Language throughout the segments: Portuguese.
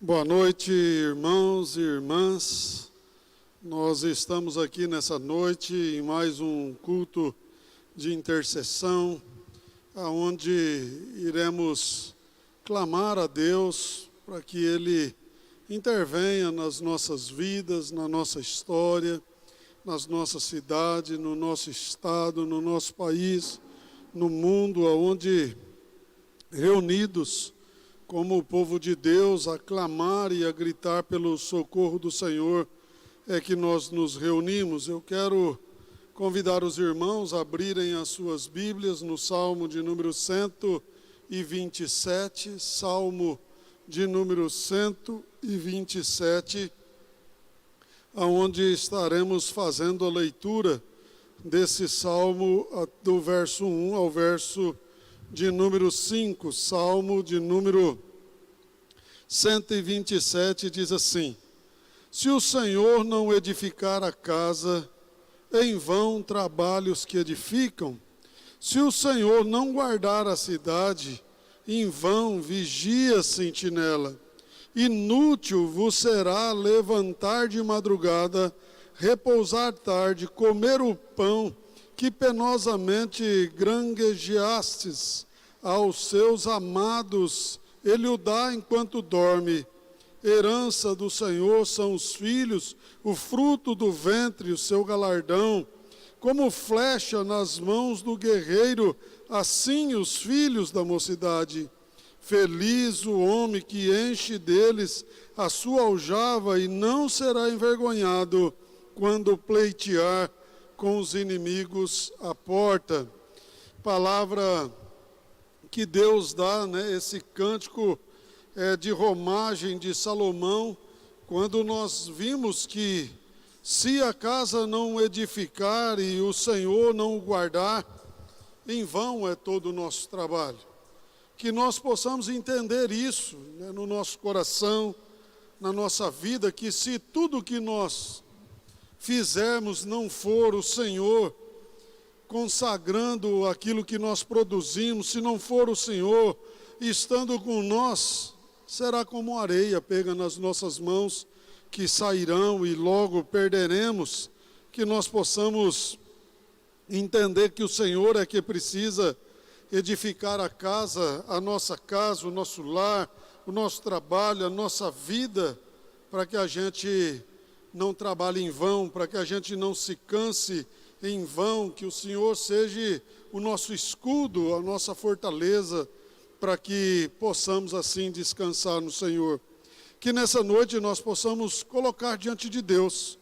Boa noite, irmãos e irmãs. Nós estamos aqui nessa noite em mais um culto de intercessão, onde iremos clamar a Deus para que Ele intervenha nas nossas vidas, na nossa história, nas nossas cidades, no nosso estado, no nosso país, no mundo, onde reunidos como o povo de Deus, a clamar e a gritar pelo socorro do Senhor, é que nós nos reunimos. Eu quero convidar os irmãos a abrirem as suas Bíblias no Salmo de número 127, Salmo de número 127, onde estaremos fazendo a leitura desse Salmo do verso 1 ao verso de número 5, Salmo de número 127, diz assim: Se o Senhor não edificar a casa, em vão trabalham os que edificam. Se o Senhor não guardar a cidade, em vão vigia a sentinela. Inútil vos será levantar de madrugada, repousar tarde, comer o pão que penosamente granjeastes aos seus amados, ele o dá enquanto dorme. Herança do Senhor são os filhos, o fruto do ventre, o seu galardão. Como flecha nas mãos do guerreiro, assim os filhos da mocidade. Feliz o homem que enche deles a sua aljava e não será envergonhado quando pleitear com os inimigos à porta. Palavra que Deus dá, esse cântico de romagem de Salomão, quando nós vimos que se a casa não edificar e o Senhor não o guardar, em vão é todo o nosso trabalho. Que nós possamos entender isso no nosso coração, na nossa vida, que se tudo que nós fizermos não for o Senhor consagrando aquilo que nós produzimos, se não for o Senhor estando com nós, será como areia pega nas nossas mãos, que sairão e logo perderemos. Que nós possamos entender que o Senhor é que precisa edificar a casa, a nossa casa, o nosso lar, o nosso trabalho, a nossa vida, para que a gente não trabalhe em vão, para que a gente não se canse em vão, que o Senhor seja o nosso escudo, a nossa fortaleza, para que possamos assim descansar no Senhor. Que nessa noite nós possamos colocar diante de Deus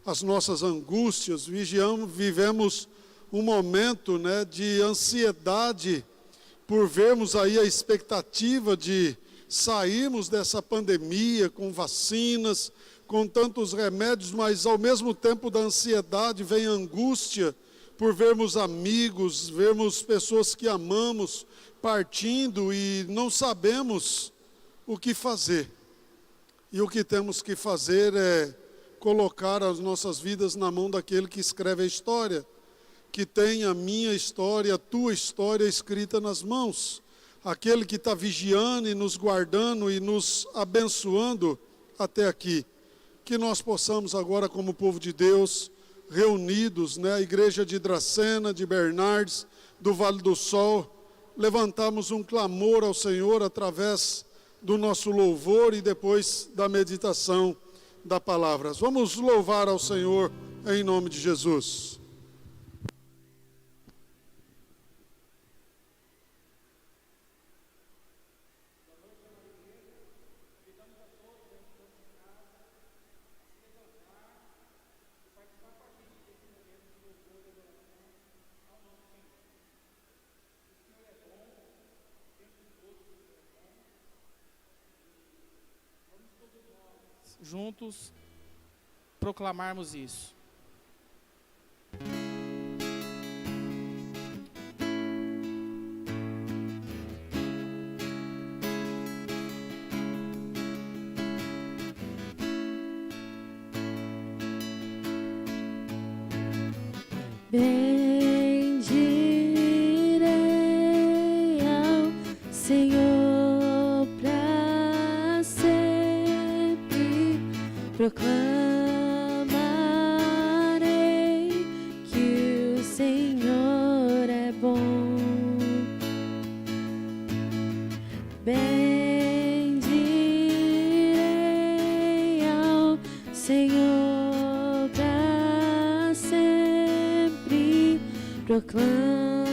as nossas angústias. Vivemos um momento de ansiedade por vermos aí a expectativa de sairmos dessa pandemia com vacinas, com tantos remédios, mas ao mesmo tempo da ansiedade vem a angústia por vermos amigos, vermos pessoas que amamos partindo e não sabemos o que fazer. E o que temos que fazer é colocar as nossas vidas na mão daquele que escreve a história, que tem a minha história, a tua história escrita nas mãos, aquele que está vigiando e nos guardando e nos abençoando até aqui. Que nós possamos agora, como povo de Deus, reunidos, a igreja de Dracena, de Bernardes, do Vale do Sol, levantarmos um clamor ao Senhor através do nosso louvor e depois da meditação da palavra. Vamos louvar ao Senhor em nome de Jesus. Juntos proclamarmos isso. Bendirei ao Senhor pra sempre. proclamarei que o Senhor é bom. Bendirei ao Senhor para sempre, proclamarei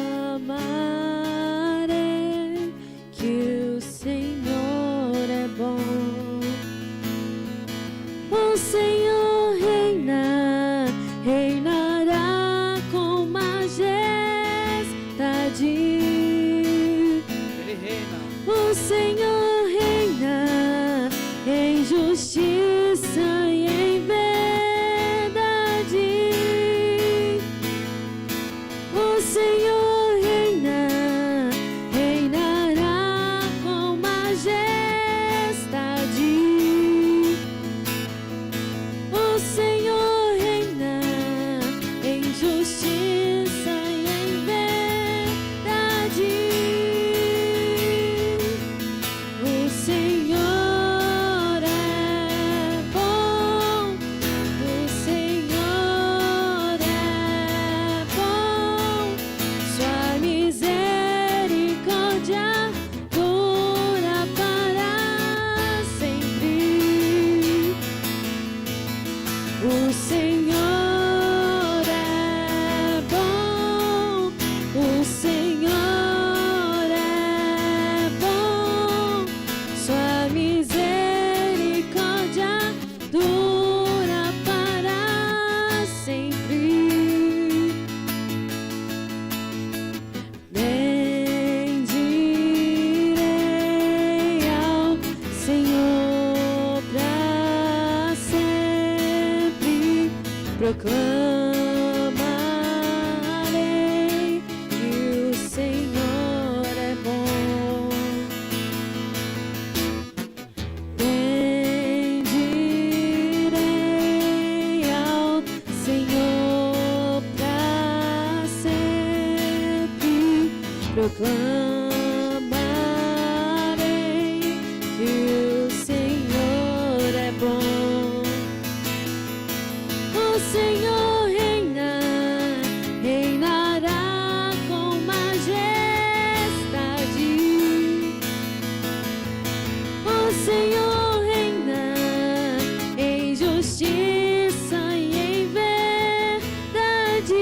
que o Senhor é bom. O Senhor reina, reinará com majestade. Ele reina. O Senhor reina em justiça e em verdade. O Senhor reina, reinará com majestade. O Senhor reina em justiça e em verdade. O Senhor é bom, o Senhor é bom, sua misericórdia dura para sempre. O Senhor é bom, o Senhor é bom, sua misericórdia dura para sempre. Bendirei ao Senhor para sempre, proclamarei que o Senhor é bom. Bendirei ao Senhor para sempre, proclamarei que o Senhor é bom. O Senhor reina, reinará com majestade. O Senhor reina em justiça e em verdade.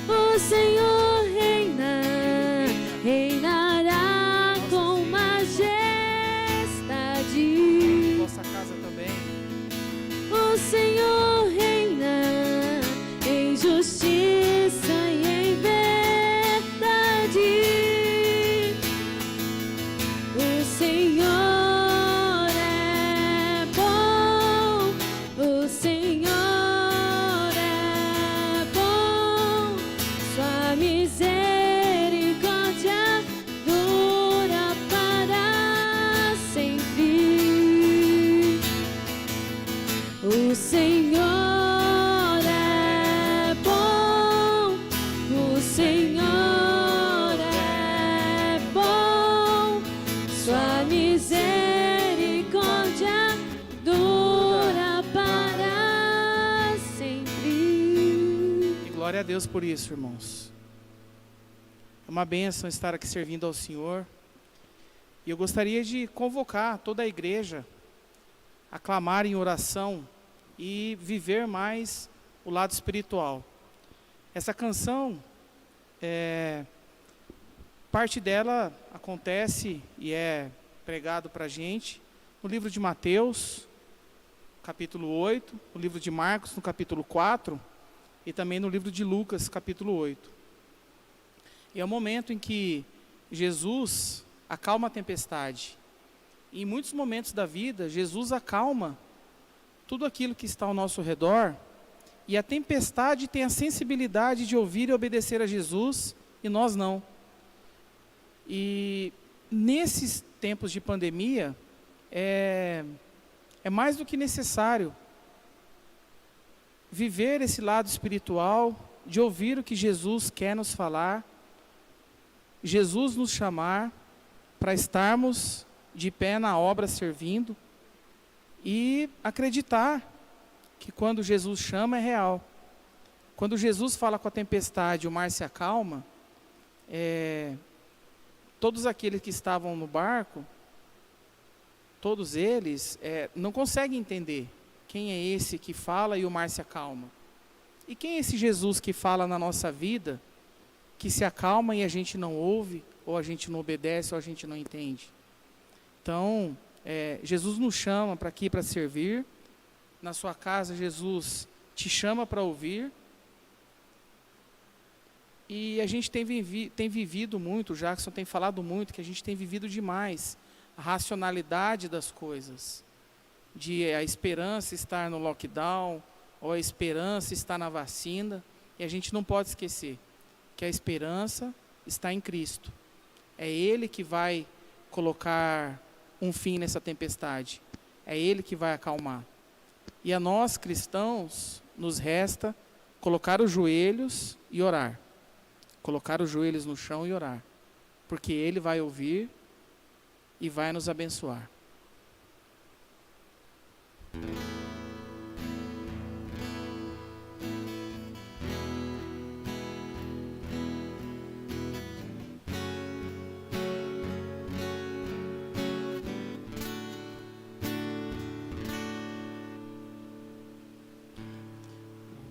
O Senhor reina, reinará com majestade. Nossa casa também. O Senhor reina em justiça e em verdade. O Senhor é bom, o Senhor é bom, sua misericórdia dura para sempre. O Senhor é bom, o Senhor é bom, sua misericórdia dura para sempre. E glória a Deus por isso, irmãos. É uma bênção estar aqui servindo ao Senhor. E eu gostaria de convocar toda a igreja a clamar em oração e viver mais o lado espiritual. Essa canção, parte dela acontece e é pregado para a gente no livro de Mateus, capítulo 8, no livro de Marcos, no capítulo 4, e também no livro de Lucas, capítulo 8. E é o momento em que Jesus acalma a tempestade. E em muitos momentos da vida, Jesus acalma tudo aquilo que está ao nosso redor, e a tempestade tem a sensibilidade de ouvir e obedecer a Jesus, e nós não. E nesses tempos de pandemia, é mais do que necessário viver esse lado espiritual, de ouvir o que Jesus quer nos falar, Jesus nos chamar para estarmos de pé na obra servindo. e acreditar que quando Jesus chama é real. Quando Jesus fala com a tempestade, o mar se acalma, todos aqueles que estavam no barco, todos eles não conseguem entender quem é esse que fala e o mar se acalma. E quem é esse Jesus que fala na nossa vida, que se acalma e a gente não ouve, ou a gente não obedece, ou a gente não entende? Então, Jesus nos chama para aqui para servir. Na sua casa, Jesus te chama para ouvir. E a gente tem vivido muito, o Jackson tem falado muito, que a gente tem vivido demais a racionalidade das coisas. De a esperança estar no lockdown, ou a esperança estar na vacina. E a gente não pode esquecer que a esperança está em Cristo. É Ele que vai colocar um fim nessa tempestade. É Ele que vai acalmar. E a nós, cristãos, nos resta colocar os joelhos e orar. Colocar os joelhos no chão e orar. Porque Ele vai ouvir e vai nos abençoar.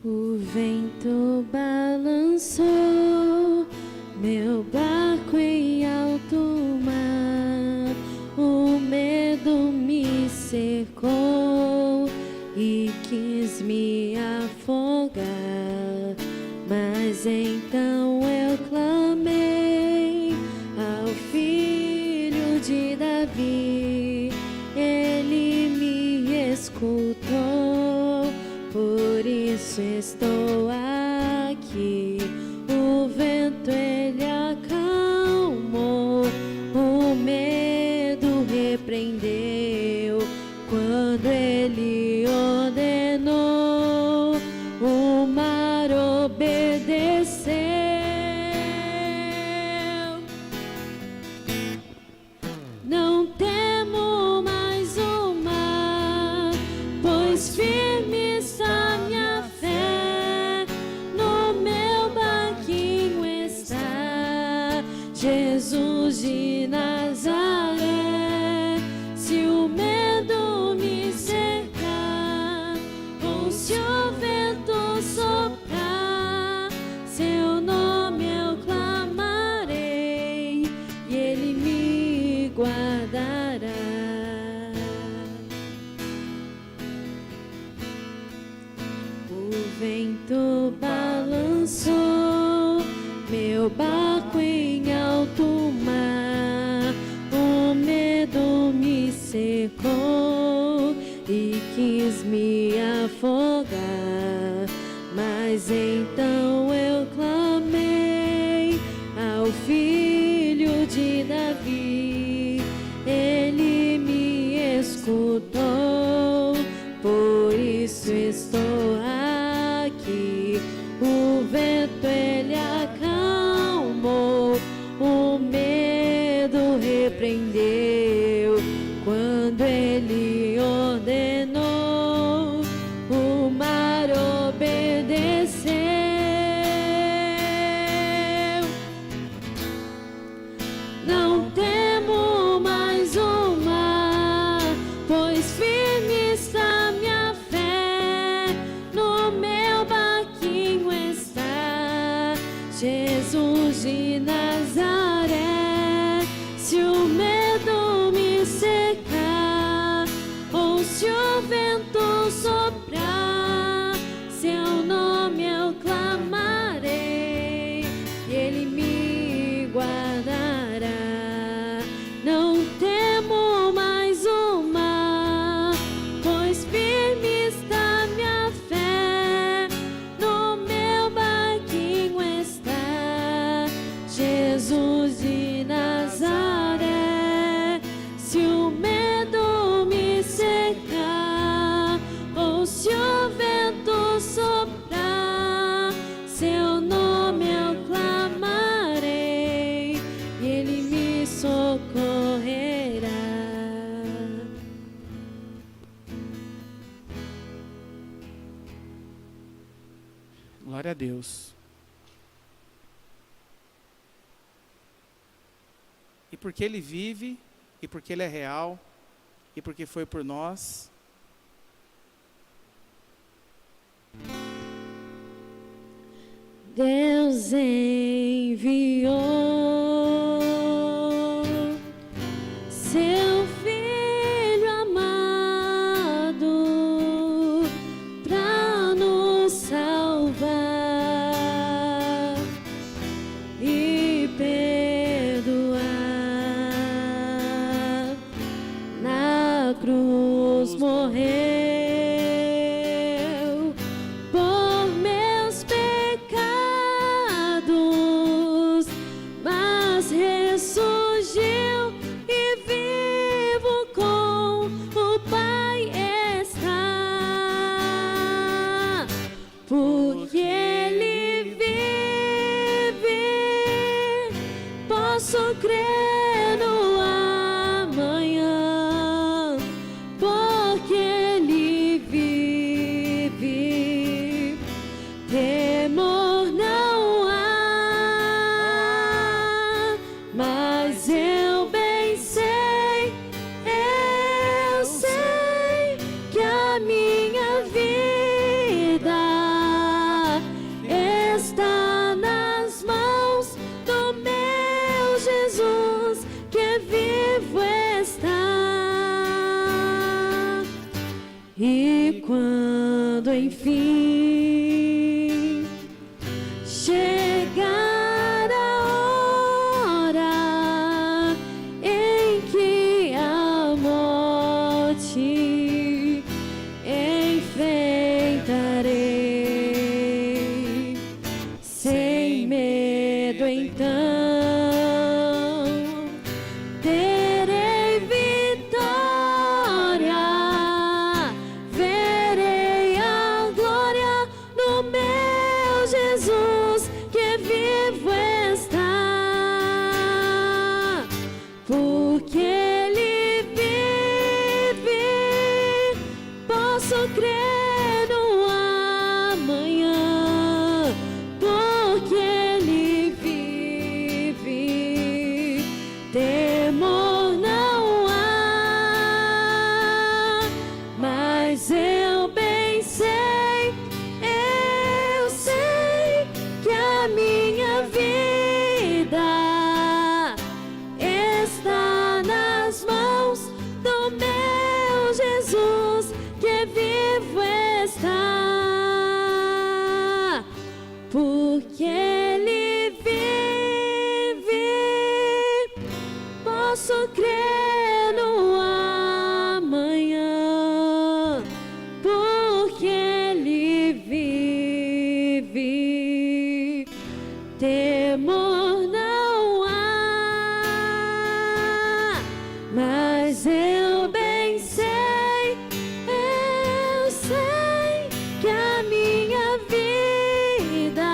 O vento balançou meu barco em alto mar, o medo me cercou e quis me afogar, mas então eu clamei ao Filho de Davi, ele me escutou, por isso estou aqui. O vento ele acalmou, o medo repreendeu, quando ele ordenou, o mar obedeceu. Não temo mais o mar, pois firme está minha fé, no meu barquinho está Jesus de Nazaré. Se o medo me cercar, ou se o vento soprar, seu nome eu clamarei e ele me guardará. O vento balançou meu barco em alto mar, o medo me cercou e quis me afogar, mas então eu clamei ao Filho de Davi, ele me escutou, por isso estou aqui. O vento ele acalmou, o medo repreendeu, quando ele ordenou, o mar obedeceu. Não temo mais o mar, pois firme está minha fé, no meu barquinho está Jesus de Nazaré. Se o medo me cercar, ou se o vento soprar, seu nome eu clamarei e ele me guardará. Não temo mais o mar, pois firme está minha fé, no meu barquinho está Jesus de Nazaré. Se o medo me cercar, ou se o vento soprar, seu nome eu clamarei e ele me socorrerá. a Deus. E porque Ele vive, e porque Ele é real, e porque foi por nós. Deus enviou seu Filho amado para nos salvar e perdoar. Na cruz morreu por meus pecados, mas ressurgiu e vivo com o Pai está. Porque Ele vive, posso crer no amanhã. Porque Ele vive, temor não há. Mas eu bem sei que a minha vida está nas mãos do meu Jesus, que vivo está. E quando enfim chegar a hora em que a morte enfrentarei, sem medo então terei vitória, verei a glória do meu Jesus, que vivo está. Porque Ele vive, posso crer no amanhã. Porque Ele vive, temor não há. Mas eu bem sei que a minha vida está nas mãos do meu Jesus, que vivo está. Porque Ele vive, posso crer no amanhã. Porque Ele vive, temor não há. Mas eu bem sei que a minha vida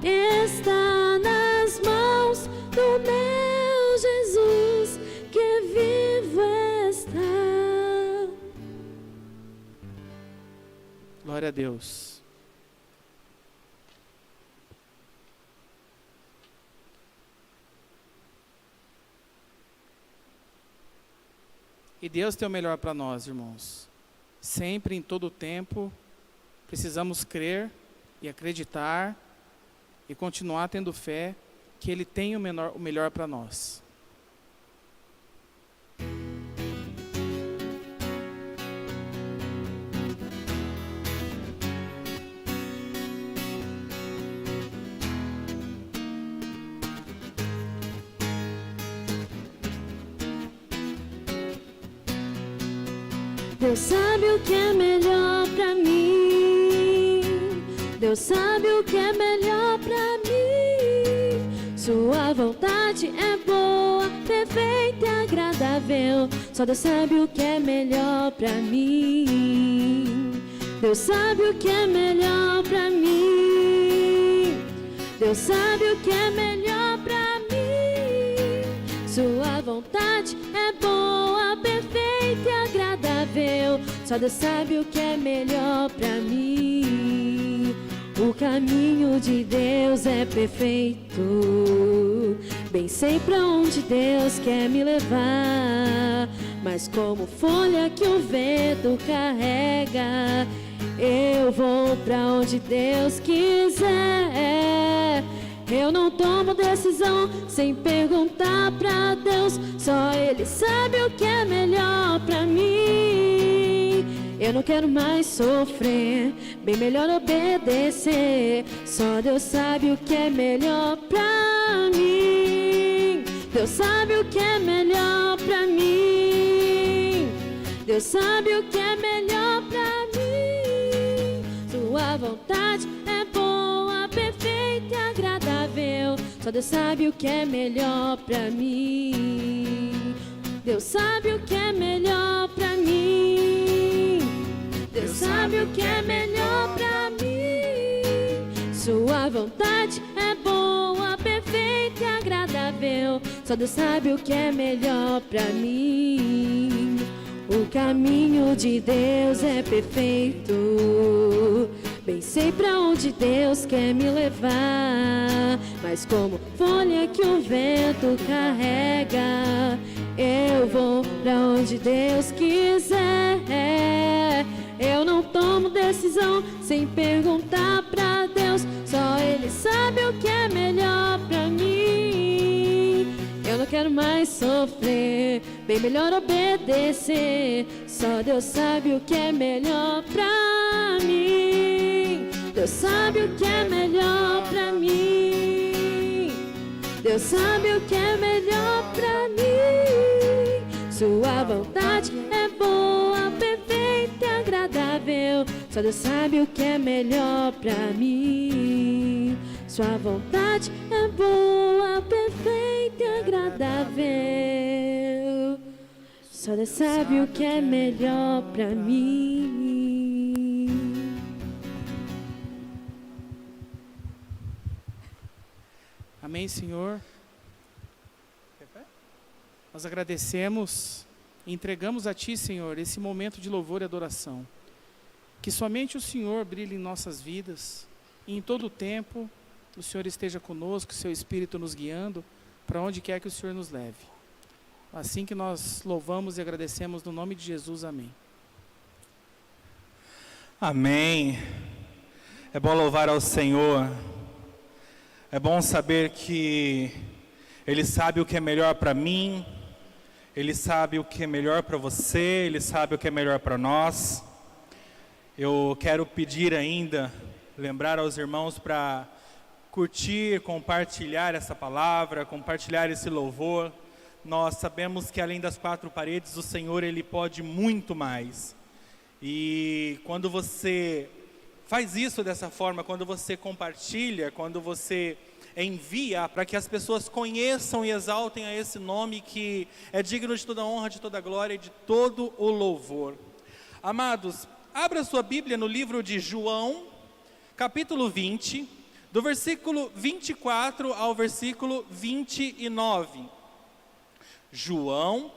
está nas mãos do meu Jesus, que vivo está. Glória a Deus. E Deus tem o melhor para nós, irmãos. Sempre, em todo o tempo, precisamos crer e acreditar e continuar tendo fé que Ele tem o melhor para nós. Deus sabe o que é melhor pra mim. Deus sabe o que é melhor pra mim. Sua vontade é boa, perfeita e agradável. Só Deus sabe o que é melhor pra mim. Deus sabe o que é melhor pra mim. Deus sabe o que é melhor pra mim. Sua vontade é boa, perfeita e agradável. Só Deus sabe o que é melhor pra mim. O caminho de Deus é perfeito. Bem sei pra onde Deus quer me levar, mas como folha que o vento carrega, eu vou pra onde Deus quiser. Eu não tomo decisão sem perguntar pra Deus, só Ele sabe o que é melhor pra mim. Eu não quero mais sofrer, bem melhor obedecer. Só Deus sabe o que é melhor pra mim. Deus sabe o que é melhor pra mim. Deus sabe o que é melhor pra mim. Sua vontade é boa, perfeita e agradável. Só Deus sabe o que é melhor pra mim. Deus sabe o que é melhor pra mim. Deus sabe o que é melhor pra mim. Sua vontade é boa, perfeita e agradável. Só Deus sabe o que é melhor pra mim. O caminho de Deus é perfeito. Bem sei pra onde Deus quer me levar, mas como folha que o vento carrega, eu vou pra onde Deus quiser. Eu não tomo decisão sem perguntar pra Deus, só Ele sabe o que é melhor pra mim. Eu não quero mais sofrer, bem melhor obedecer. Só Deus sabe o que é melhor pra mim. Deus sabe o que é melhor pra mim. Deus sabe o que é melhor pra mim. Sua vontade é boa, perfeita e agradável. Só Deus sabe o que é melhor pra mim. Sua vontade é boa, perfeita e agradável. Só Deus sabe o que é melhor pra mim. Amém, Senhor. Nós agradecemos e entregamos a Ti, Senhor, esse momento de louvor e adoração. Que somente o Senhor brilhe em nossas vidas e em todo o tempo o Senhor esteja conosco, o Seu Espírito nos guiando para onde quer que o Senhor nos leve. Assim que nós louvamos e agradecemos no nome de Jesus, amém. Amém. É bom louvar ao Senhor. É bom saber que Ele sabe o que é melhor para mim, Ele sabe o que é melhor para você, Ele sabe o que é melhor para nós. Eu quero pedir ainda, lembrar aos irmãos para curtir, compartilhar essa palavra, compartilhar esse louvor. Nós sabemos que além das quatro paredes, o Senhor, Ele pode muito mais. E quando você faz isso dessa forma, quando você compartilha, quando você envia para que as pessoas conheçam e exaltem a esse nome que é digno de toda honra, de toda glória e de todo o louvor. Amados, abra sua Bíblia no livro de João, capítulo 20, do versículo 24 ao versículo 29. João,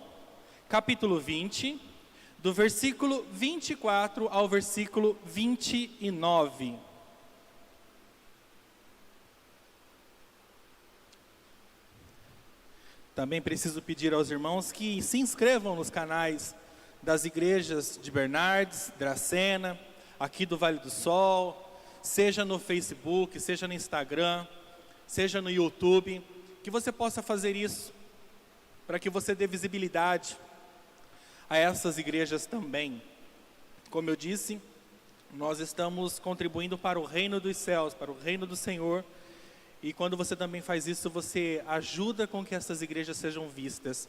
capítulo 20, do versículo 24 ao versículo 29. Também preciso pedir aos irmãos que se inscrevam nos canais das igrejas de Bernardes, Dracena, aqui do Vale do Sol, seja no Facebook, seja no Instagram, seja no YouTube, que você possa fazer isso, para que você dê visibilidade a essas igrejas também. Como eu disse, nós estamos contribuindo para o reino dos céus, para o reino do Senhor, e quando você também faz isso, você ajuda com que essas igrejas sejam vistas.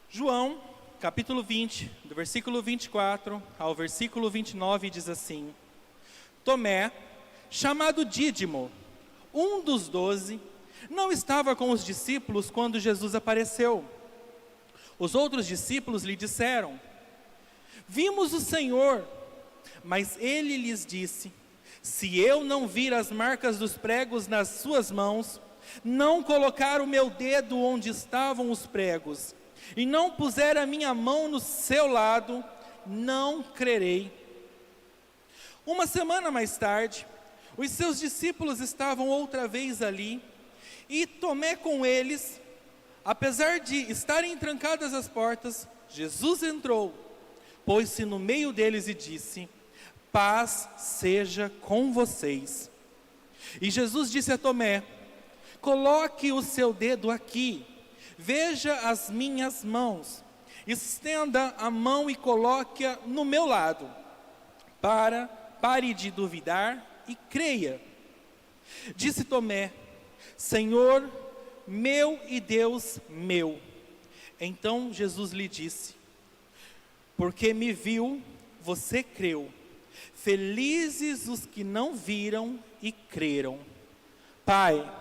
João, capítulo 20, do versículo 24 ao versículo 29, diz assim: Tomé, chamado Dídimo, um dos 12, não estava com os discípulos quando Jesus apareceu. Os outros discípulos lhe disseram: Vimos o Senhor. Mas ele lhes disse: Se eu não vir as marcas dos pregos nas suas mãos, não colocar o meu dedo onde estavam os pregos, e não puser a minha mão no seu lado, não crerei. Uma semana mais tarde, os seus discípulos estavam outra vez ali, e Tomé com eles. Apesar de estarem trancadas as portas, Jesus entrou, pôs-se no meio deles e disse: paz seja com vocês. E Jesus disse a Tomé: coloque o seu dedo aqui, veja as minhas mãos, estenda a mão e coloque-a no meu lado. Pare de duvidar e creia. Disse Tomé: Senhor meu e Deus meu. Então Jesus lhe disse: porque me viu, você creu. Felizes os que não viram e creram. Pai,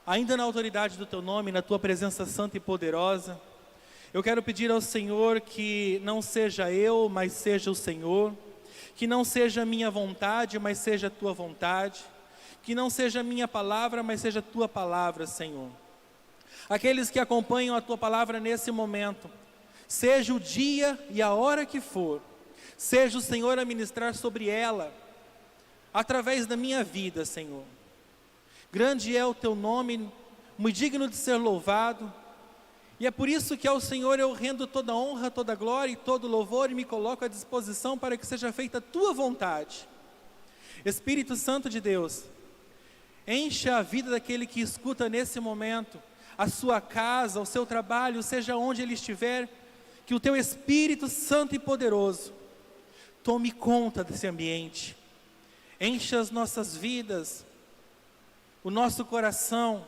ainda na autoridade do teu nome, na tua presença santa e poderosa, eu quero pedir ao Senhor que não seja eu, mas seja o Senhor, que não seja a minha vontade, mas seja a tua vontade, que não seja a minha palavra, mas seja a tua palavra, Senhor. Aqueles que acompanham a tua palavra nesse momento, seja o dia e a hora que for, seja o Senhor a ministrar sobre ela, através da minha vida, Senhor. Grande é o teu nome, muito digno de ser louvado, e é por isso que ao Senhor eu rendo toda honra, toda glória e todo louvor, e me coloco à disposição para que seja feita a tua vontade. Espírito Santo de Deus, encha a vida daquele que escuta nesse momento, a sua casa, o seu trabalho, seja onde ele estiver, que o teu Espírito Santo e poderoso tome conta desse ambiente, encha as nossas vidas, o nosso coração,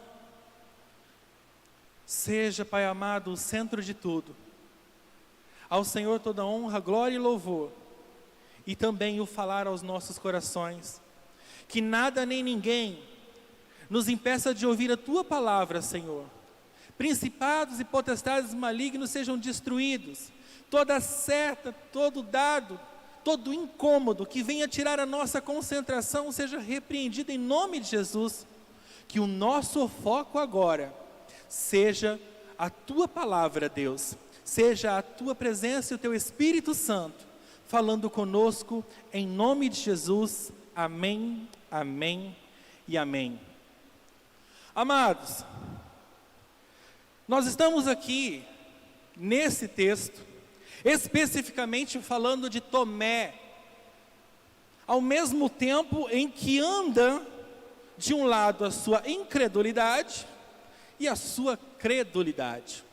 seja, Pai amado, o centro de tudo. Ao Senhor toda honra, glória e louvor, e também o falar aos nossos corações, que nada nem ninguém nos impeça de ouvir a tua palavra, Senhor. Principados e potestades malignos sejam destruídos, toda seta, todo dardo, todo incômodo que venha tirar a nossa concentração seja repreendido em nome de Jesus. Que o nosso foco agora seja a tua palavra, Deus, seja a tua presença e o teu Espírito Santo falando conosco, em nome de Jesus. Amém, amém e amém. Amados, nós estamos aqui nesse texto especificamente falando de Tomé, ao mesmo tempo em que anda de um lado a sua incredulidade e a sua credulidade.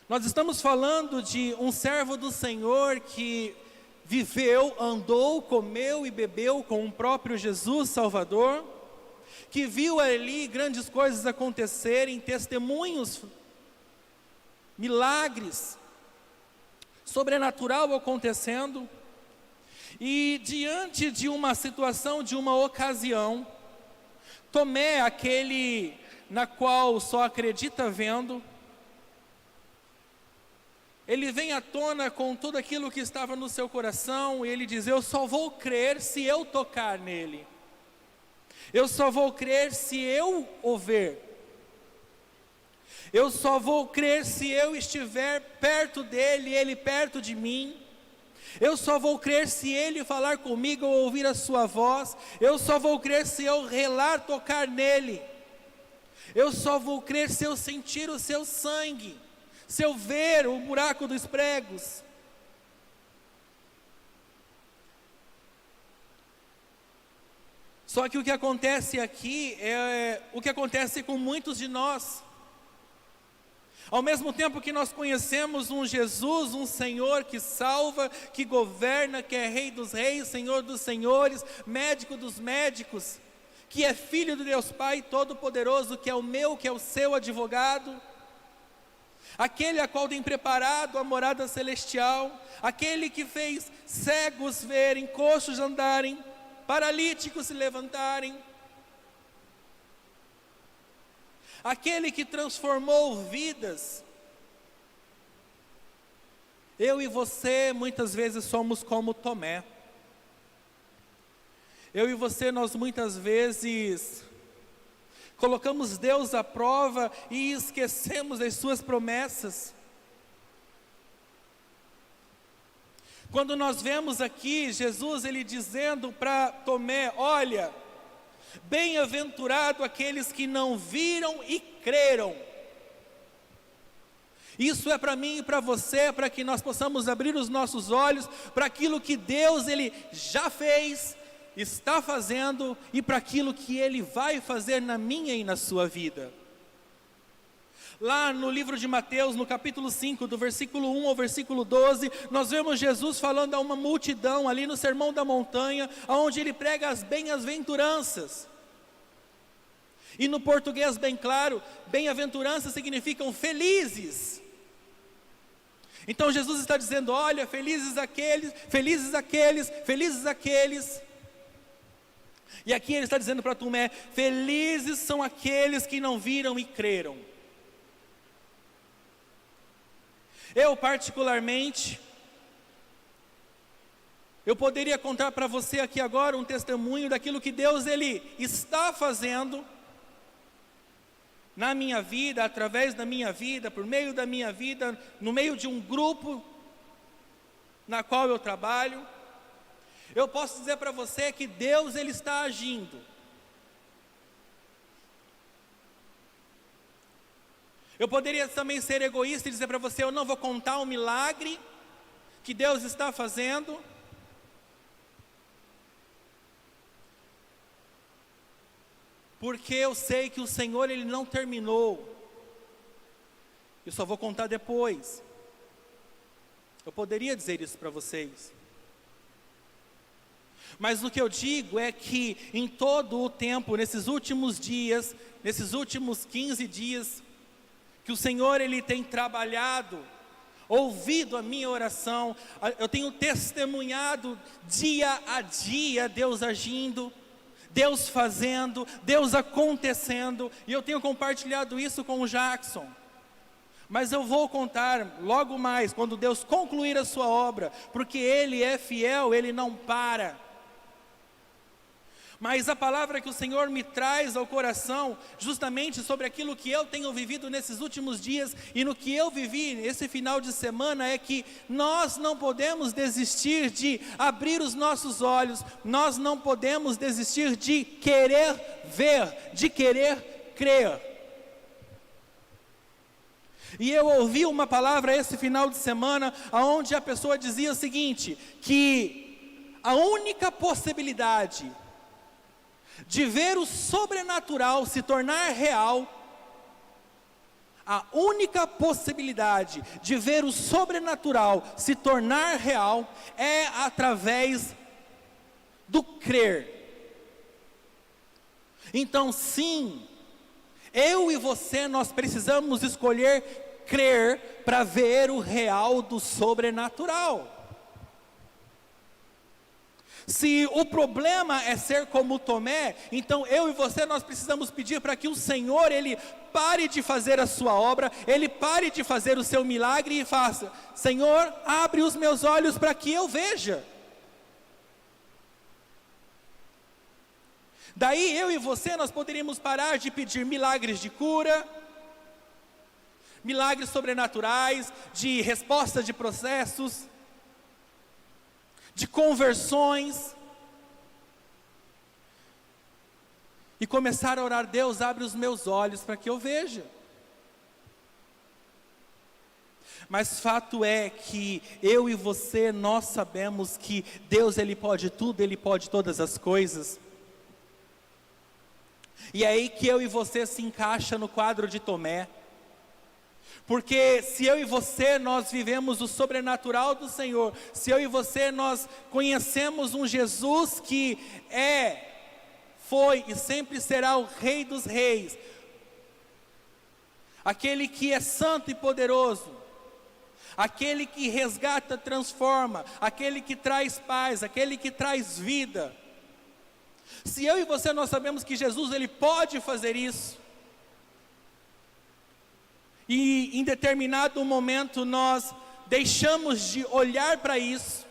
Nós estamos falando de um servo do Senhor que viveu, andou, comeu e bebeu com o próprio Jesus Salvador, que viu ali grandes coisas acontecerem, testemunhos, milagres, sobrenatural acontecendo, e diante de uma situação, de uma ocasião, Tomé, aquele na qual só acredita vendo, ele vem à tona com tudo aquilo que estava no seu coração, e ele diz: eu só vou crer se eu tocar nele, eu só vou crer se eu o ver, eu só vou crer se eu estiver perto dele, ele perto de mim, eu só vou crer se ele falar comigo ou ouvir a sua voz, eu só vou crer se eu relar, tocar nele, eu só vou crer se eu sentir o seu sangue, se eu ver o buraco dos pregos. Só que o que acontece aqui é o que acontece com muitos de nós. Ao mesmo tempo que nós conhecemos um Jesus, um Senhor que salva, que governa, que é Rei dos Reis, Senhor dos Senhores, Médico dos médicos, que é Filho de Deus Pai Todo-Poderoso, que é o meu, que é o seu advogado, aquele a qual tem preparado a morada celestial, aquele que fez cegos verem, coxos andarem, paralíticos se levantarem, aquele que transformou vidas. Eu e você muitas vezes somos como Tomé. Eu e você, nós muitas vezes colocamos Deus à prova e esquecemos das suas promessas. Quando nós vemos aqui Jesus ele dizendo para Tomé: olha, bem-aventurado aqueles que não viram e creram. Isso é para mim e para você, para que nós possamos abrir os nossos olhos para aquilo que Deus ele já fez, está fazendo, e para aquilo que Ele vai fazer na minha e na sua vida. Lá no livro de Mateus, no capítulo 5, do versículo 1 ao versículo 12, nós vemos Jesus falando a uma multidão, ali no Sermão da Montanha, onde Ele prega as bem-aventuranças. E no português bem claro, bem-aventuranças significam felizes. Então Jesus está dizendo: olha, felizes aqueles, felizes aqueles, felizes aqueles. E aqui Ele está dizendo para Tomé: felizes são aqueles que não viram e creram. Eu particularmente, eu poderia contar para você aqui agora um testemunho daquilo que Deus Ele está fazendo na minha vida, através da minha vida, por meio da minha vida, no meio de um grupo na qual eu trabalho. Eu posso dizer para você que Deus Ele está agindo. Eu poderia também ser egoísta e dizer para você: eu não vou contar o milagre que Deus está fazendo, porque eu sei que o Senhor Ele não terminou. Eu só vou contar depois. Eu poderia dizer isso para vocês. Mas o que eu digo é que em todo o tempo, nesses últimos dias, nesses últimos 15 dias, que o Senhor Ele tem trabalhado, ouvido a minha oração, eu tenho testemunhado dia a dia Deus agindo, Deus fazendo, Deus acontecendo, e eu tenho compartilhado isso com o Jackson. Mas eu vou contar logo mais, quando Deus concluir a sua obra, porque Ele é fiel, Ele não para. Mas a palavra que o Senhor me traz ao coração, justamente sobre aquilo que eu tenho vivido nesses últimos dias, e no que eu vivi esse final de semana, é que nós não podemos desistir de abrir os nossos olhos, nós não podemos desistir de querer ver, de querer crer. E eu ouvi uma palavra esse final de semana, onde a pessoa dizia o seguinte, que a única possibilidade de ver o sobrenatural se tornar real, a única possibilidade de ver o sobrenatural se tornar real é através do crer. Então sim, eu e você, nós precisamos escolher crer para ver o real do sobrenatural. Se o problema é ser como Tomé, então eu e você, nós precisamos pedir para que o Senhor, Ele pare de fazer a sua obra, Ele pare de fazer o seu milagre e faça: Senhor, abre os meus olhos para que eu veja. Daí eu e você, nós poderíamos parar de pedir milagres de cura, milagres sobrenaturais, de resposta de processos, de conversões, e começar a orar: Deus, abre os meus olhos para que eu veja. Mas fato é que eu e você, nós sabemos que Deus, Ele pode tudo, Ele pode todas as coisas. E é aí que eu e você se encaixa no quadro de Tomé. Porque se eu e você, nós vivemos o sobrenatural do Senhor, se eu e você, nós conhecemos um Jesus que foi e sempre será o Rei dos Reis, aquele que é santo e poderoso, aquele que resgata, transforma, aquele que traz paz, aquele que traz vida. Se eu e você, nós sabemos que Jesus, Ele pode fazer isso, e em determinado momento nós deixamos de olhar para isso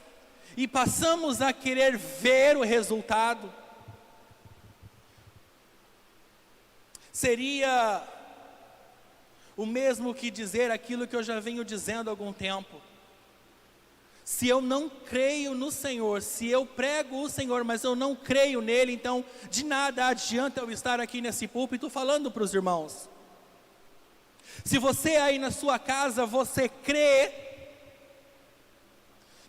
e passamos a querer ver o resultado, seria o mesmo que dizer aquilo que eu já venho dizendo há algum tempo: Se eu não creio no Senhor, se eu prego o Senhor, mas eu não creio nele, então de nada adianta eu estar aqui nesse púlpito falando para os irmãos. Se você aí na sua casa, você crê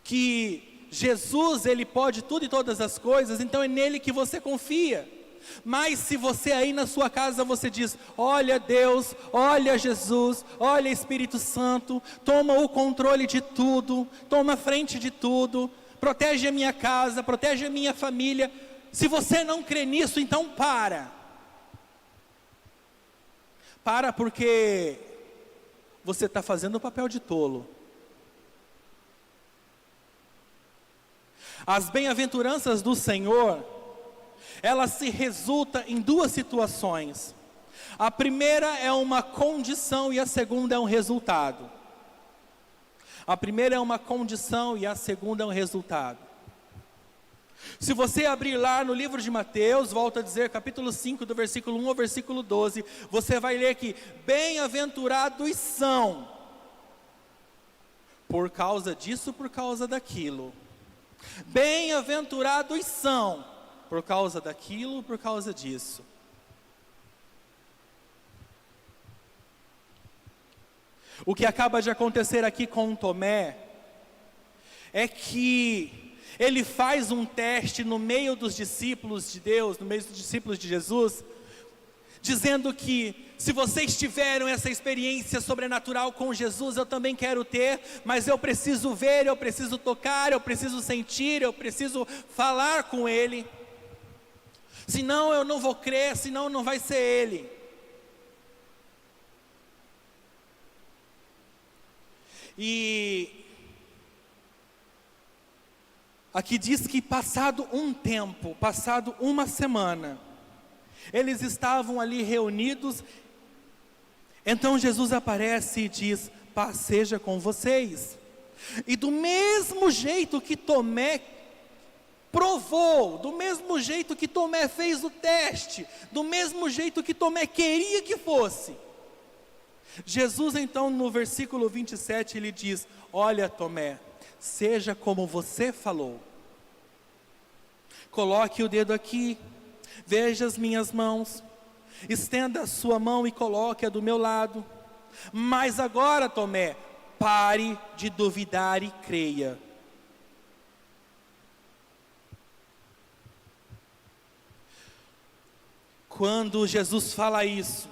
que Jesus, ele pode tudo e todas as coisas, então é nele que você confia. Mas se você aí na sua casa, você diz, olha Deus, olha Jesus, olha Espírito Santo, toma o controle de tudo, toma a frente de tudo, protege a minha casa, protege a minha família. Se você não crê nisso, então para porque você está fazendo o papel de tolo. As bem-aventuranças do Senhor, ela se resulta em duas situações. A primeira é uma condição e a segunda é um resultado. A primeira é uma condição e a segunda é um resultado. Se você abrir lá no livro de Mateus, volta a dizer, capítulo 5, do versículo 1 ao versículo 12, você vai ler que bem-aventurados são, por causa disso, por causa daquilo. Bem-aventurados são, por causa daquilo, por causa disso. O que acaba de acontecer aqui com Tomé é que ele faz um teste no meio dos discípulos de Deus, no meio dos discípulos de Jesus, dizendo que se vocês tiveram essa experiência sobrenatural com Jesus, eu também quero ter, mas eu preciso ver, eu preciso tocar, eu preciso sentir, eu preciso falar com Ele. Senão eu não vou crer, senão não vai ser Ele. E aqui diz que passado um tempo, passado uma semana, eles estavam ali reunidos. Então Jesus aparece e diz, paz seja com vocês. E do mesmo jeito que Tomé provou, do mesmo jeito que Tomé fez o teste, do mesmo jeito que Tomé queria que fosse, Jesus então no versículo 27 ele diz, olha Tomé, seja como você falou, coloque o dedo aqui, veja as minhas mãos, estenda a sua mão e coloque-a do meu lado, mas agora Tomé, pare de duvidar e creia. Quando Jesus fala isso,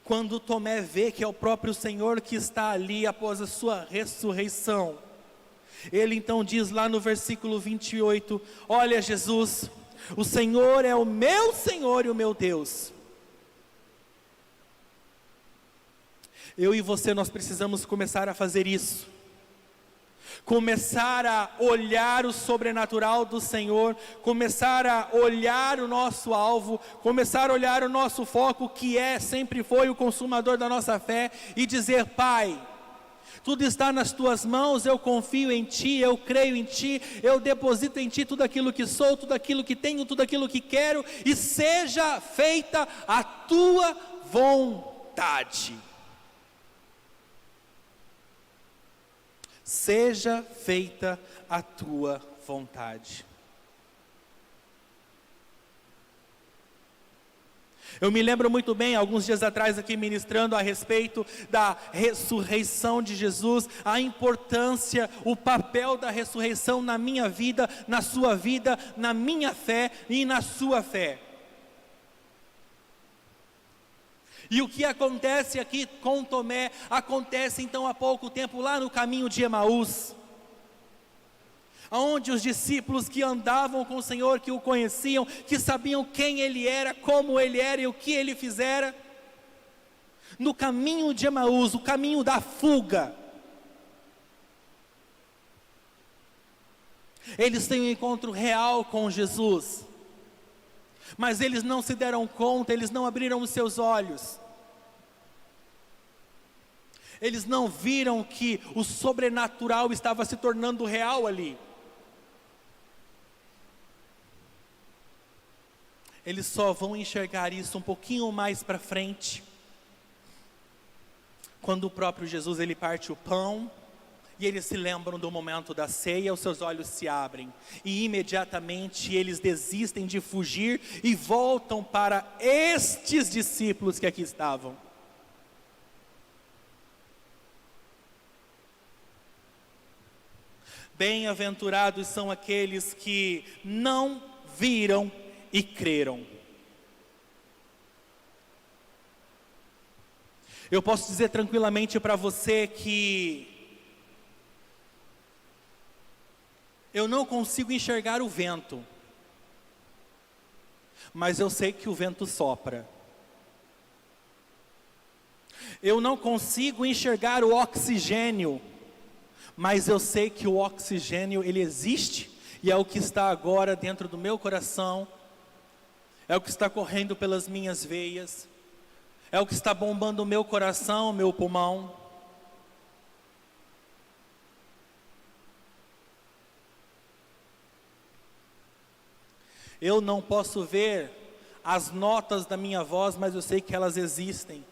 quando Tomé vê que é o próprio Senhor que está ali após a sua ressurreição, ele então diz lá no versículo 28, olha Jesus, o Senhor é o meu Senhor e o meu Deus. Eu e você, nós precisamos começar a fazer isso. Começar a olhar o sobrenatural do Senhor, começar a olhar o nosso alvo, começar a olhar o nosso foco, que sempre foi o consumador da nossa fé, e dizer, Pai, tudo está nas tuas mãos, eu confio em Ti, eu creio em Ti, eu deposito em Ti tudo aquilo que sou, tudo aquilo que tenho, tudo aquilo que quero, e seja feita a Tua vontade. Seja feita a Tua vontade. Eu me lembro muito bem, alguns dias atrás aqui ministrando a respeito da ressurreição de Jesus, a importância, o papel da ressurreição na minha vida, na sua vida, na minha fé e na sua fé. E o que acontece aqui com Tomé, acontece então há pouco tempo lá no caminho de Emaús, onde os discípulos que andavam com o Senhor, que o conheciam, que sabiam quem Ele era, como Ele era e o que Ele fizera, no caminho de Emaús, o caminho da fuga, eles têm um encontro real com Jesus, mas eles não se deram conta, eles não abriram os seus olhos, eles não viram que o sobrenatural estava se tornando real ali. Eles só vão enxergar isso um pouquinho mais para frente, quando o próprio Jesus ele parte o pão, E eles se lembram do momento da ceia, os seus olhos se abrem. E imediatamente eles desistem de fugir e voltam para estes discípulos que aqui estavam. Bem-aventurados são aqueles que não viram e creram. Eu posso dizer tranquilamente para você que eu não consigo enxergar o vento, mas eu sei que o vento sopra. Eu não consigo enxergar o oxigênio, mas eu sei que o oxigênio ele existe e é o que está agora dentro do meu coração, é o que está correndo pelas minhas veias, é o que está bombando o meu coração, o meu pulmão. Eu não posso ver as notas da minha voz, mas eu sei que elas existem.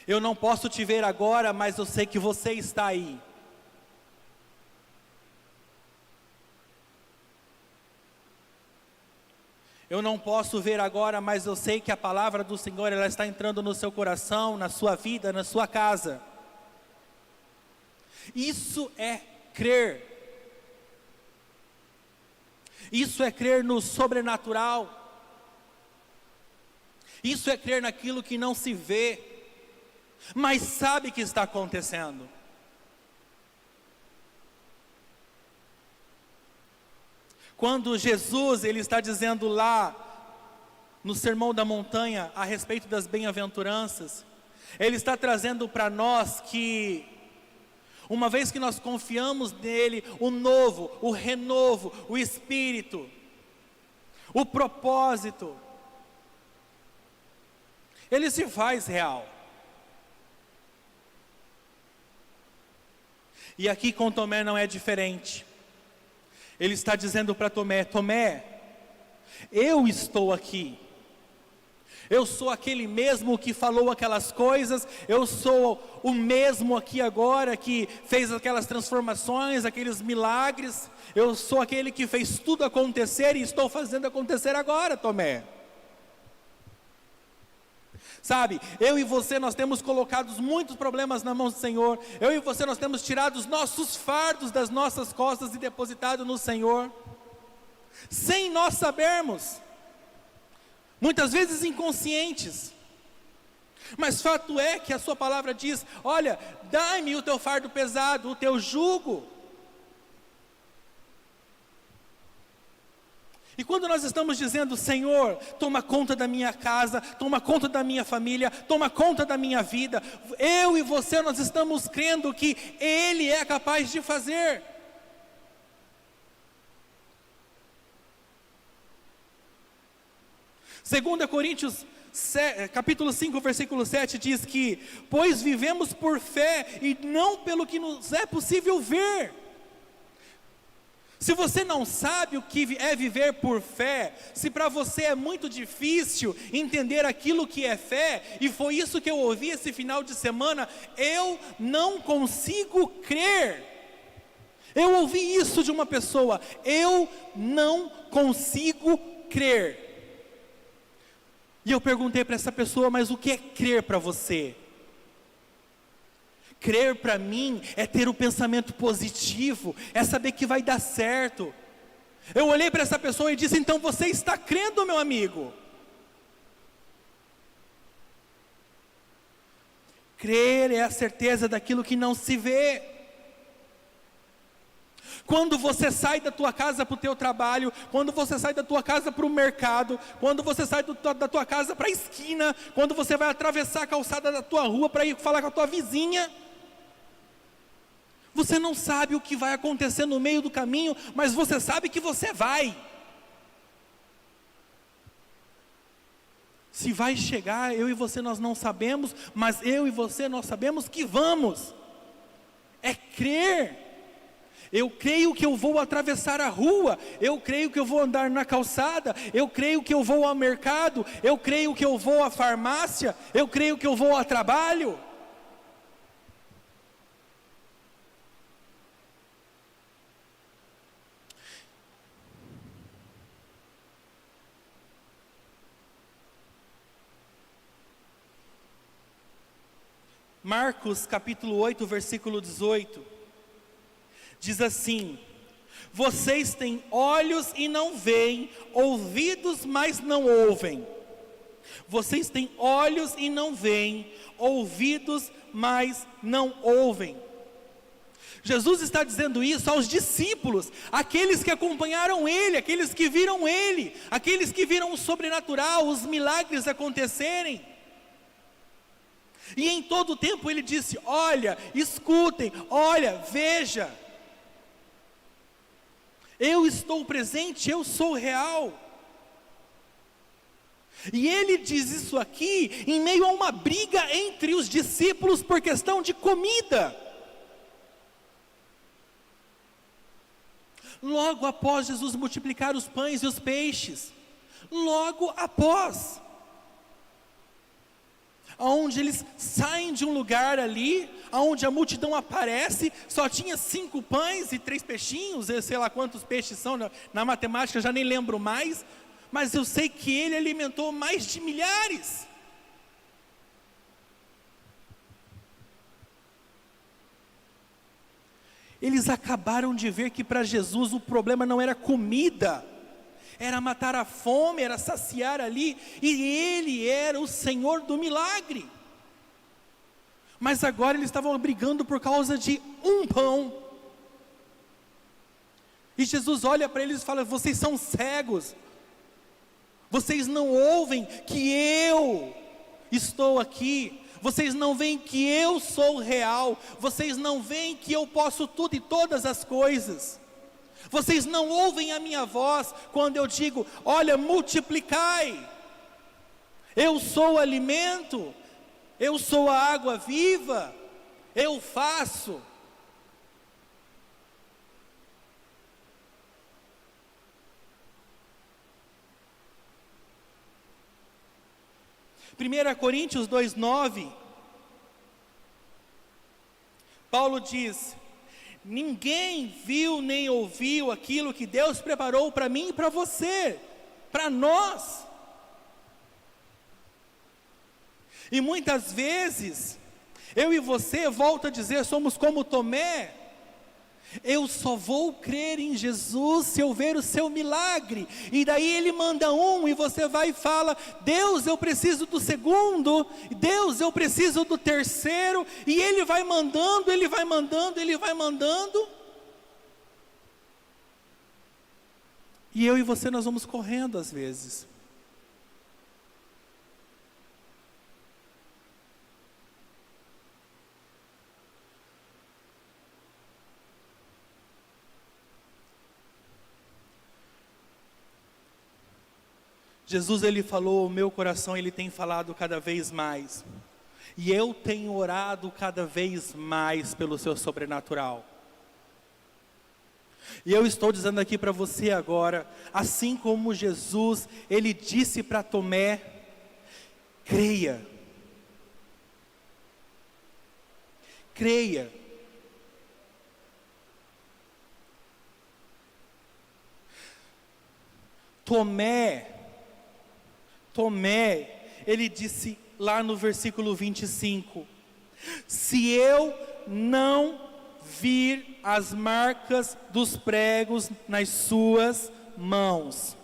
Eu não posso te ver agora, mas eu sei que você está aí. Eu não posso ver agora, mas eu sei que a palavra do Senhor ela está entrando no seu coração, na sua vida, na sua casa. Isso é crer. Isso é crer no sobrenatural. Isso é crer naquilo que não se vê, mas sabe que está acontecendo. Quando Jesus ele está dizendo lá no Sermão da Montanha a respeito das bem-aventuranças, ele está trazendo para nós que uma vez que nós confiamos nele, o novo, o renovo, o Espírito, o propósito, ele se faz real. E aqui com Tomé não é diferente. Ele está dizendo para Tomé: Tomé, eu estou aqui. Eu sou aquele mesmo que falou aquelas coisas, eu sou o mesmo aqui agora que fez aquelas transformações, aqueles milagres, eu sou aquele que fez tudo acontecer e estou fazendo acontecer agora, Tomé. Sabe, eu e você nós temos colocado muitos problemas na mão do Senhor, eu e você nós temos tirado os nossos fardos das nossas costas e depositado no Senhor, sem nós sabermos, muitas vezes inconscientes, mas fato é que a sua palavra diz: olha, dai-me o teu fardo pesado, o teu jugo. E quando nós estamos dizendo: Senhor, toma conta da minha casa, toma conta da minha família, toma conta da minha vida, eu e você nós estamos crendo que Ele é capaz de fazer. Segunda Coríntios capítulo 5, versículo 7 diz que: pois vivemos por fé e não pelo que nos é possível ver. Se você não sabe o que é viver por fé, se para você é muito difícil entender aquilo que é fé, e foi isso que eu ouvi esse final de semana: eu não consigo crer. Eu ouvi isso de uma pessoa: eu não consigo crer. E eu perguntei para essa pessoa: mas o que é crer para você? Crer para mim é ter o pensamento positivo, é saber que vai dar certo. Eu olhei para essa pessoa e disse: então você está crendo, meu amigo? Crer é a certeza daquilo que não se vê. Quando você sai da tua casa para o teu trabalho, quando você sai da tua casa para o mercado, quando você sai da tua casa para a esquina, quando você vai atravessar a calçada da tua rua para ir falar com a tua vizinha, você não sabe o que vai acontecer no meio do caminho, mas você sabe que você vai. Se vai chegar, eu e você nós não sabemos, mas eu e você nós sabemos que vamos. É crer. Eu creio que eu vou atravessar a rua, eu creio que eu vou andar na calçada, eu creio que eu vou ao mercado, eu creio que eu vou à farmácia, eu creio que eu vou ao trabalho. Marcos capítulo 8, versículo 18, diz assim: vocês têm olhos e não veem, ouvidos, mas não ouvem. Vocês têm olhos e não veem, ouvidos, mas não ouvem. Jesus está dizendo isso aos discípulos, aqueles que acompanharam Ele, aqueles que viram Ele, aqueles que viram o sobrenatural, os milagres acontecerem. E em todo o tempo Ele disse: olha, escutem, olha, veja. Eu estou presente, eu sou real. E Ele diz isso aqui em meio a uma briga entre os discípulos por questão de comida. Logo após Jesus multiplicar os pães e os peixes, logo após, onde eles saem de um lugar ali, onde a multidão aparece, só tinha 5 pães e 3 peixinhos, eu sei lá quantos peixes são, na matemática eu já nem lembro mais, mas eu sei que Ele alimentou mais de milhares. Eles acabaram de ver que para Jesus o problema não era comida, era matar a fome, era saciar ali, e Ele era o Senhor do milagre. Mas agora eles estavam brigando por causa de um pão. E Jesus olha para eles e fala: vocês são cegos, vocês não ouvem que eu estou aqui, vocês não veem que eu sou real, vocês não veem que eu posso tudo e todas as coisas. Vocês não ouvem a minha voz quando eu digo: olha, multiplicai. Eu sou o alimento, eu sou a água viva, eu faço. Primeira Coríntios 2:9, Paulo diz: ninguém viu nem ouviu aquilo que Deus preparou para mim e para você, para nós. E muitas vezes, eu e você, volto a dizer, somos como Tomé. Eu só vou crer em Jesus se eu ver o seu milagre. E daí Ele manda um e você vai e fala: Deus, eu preciso do segundo, Deus, eu preciso do terceiro. E Ele vai mandando, Ele vai mandando, Ele vai mandando. E eu e você, nós vamos correndo às vezes. Jesus, Ele falou ao meu coração, Ele tem falado cada vez mais. E eu tenho orado cada vez mais pelo seu sobrenatural. E eu estou dizendo aqui para você agora, assim como Jesus, Ele disse para Tomé: creia. Creia. Tomé, ele disse lá no versículo 25: se eu não vir as marcas dos pregos nas suas mãos,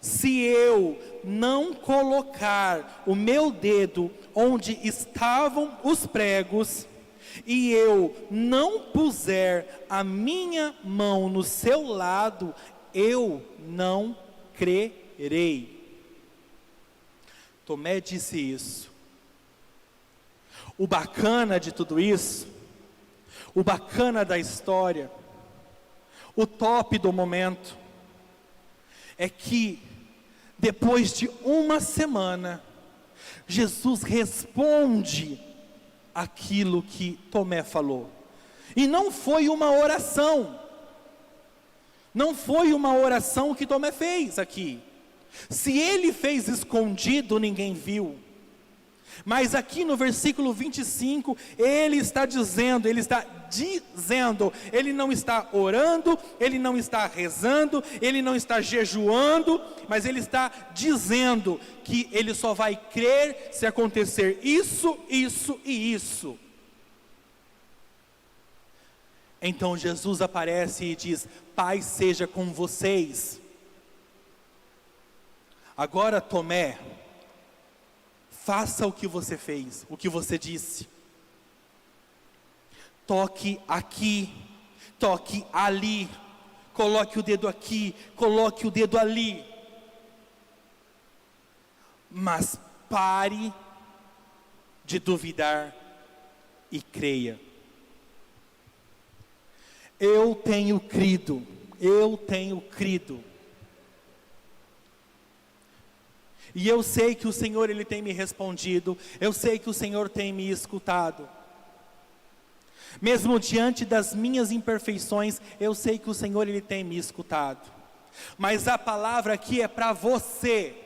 se eu não colocar o meu dedo onde estavam os pregos, e eu não puser a minha mão no seu lado, eu não crerei. Tomé disse isso. O bacana de tudo isso, o bacana da história, o top do momento, é que depois de uma semana, Jesus responde aquilo que Tomé falou. E não foi uma oração, Não foi uma oração que Tomé fez aqui. Se ele fez escondido, ninguém viu. Mas aqui no versículo 25, ele não está orando, ele não está rezando, ele não está jejuando, mas ele está dizendo que ele só vai crer se acontecer isso, isso e isso. Então Jesus aparece e diz: paz seja com vocês. Agora, Tomé, faça o que você fez, o que você disse. Toque aqui, toque ali, coloque o dedo aqui, coloque o dedo ali. Mas pare de duvidar e creia. Eu tenho crido. E eu sei que o Senhor, Ele tem me respondido. Eu sei que o Senhor tem me escutado. Mesmo diante das minhas imperfeições, eu sei que o Senhor, Ele tem me escutado. Mas a palavra aqui é para você.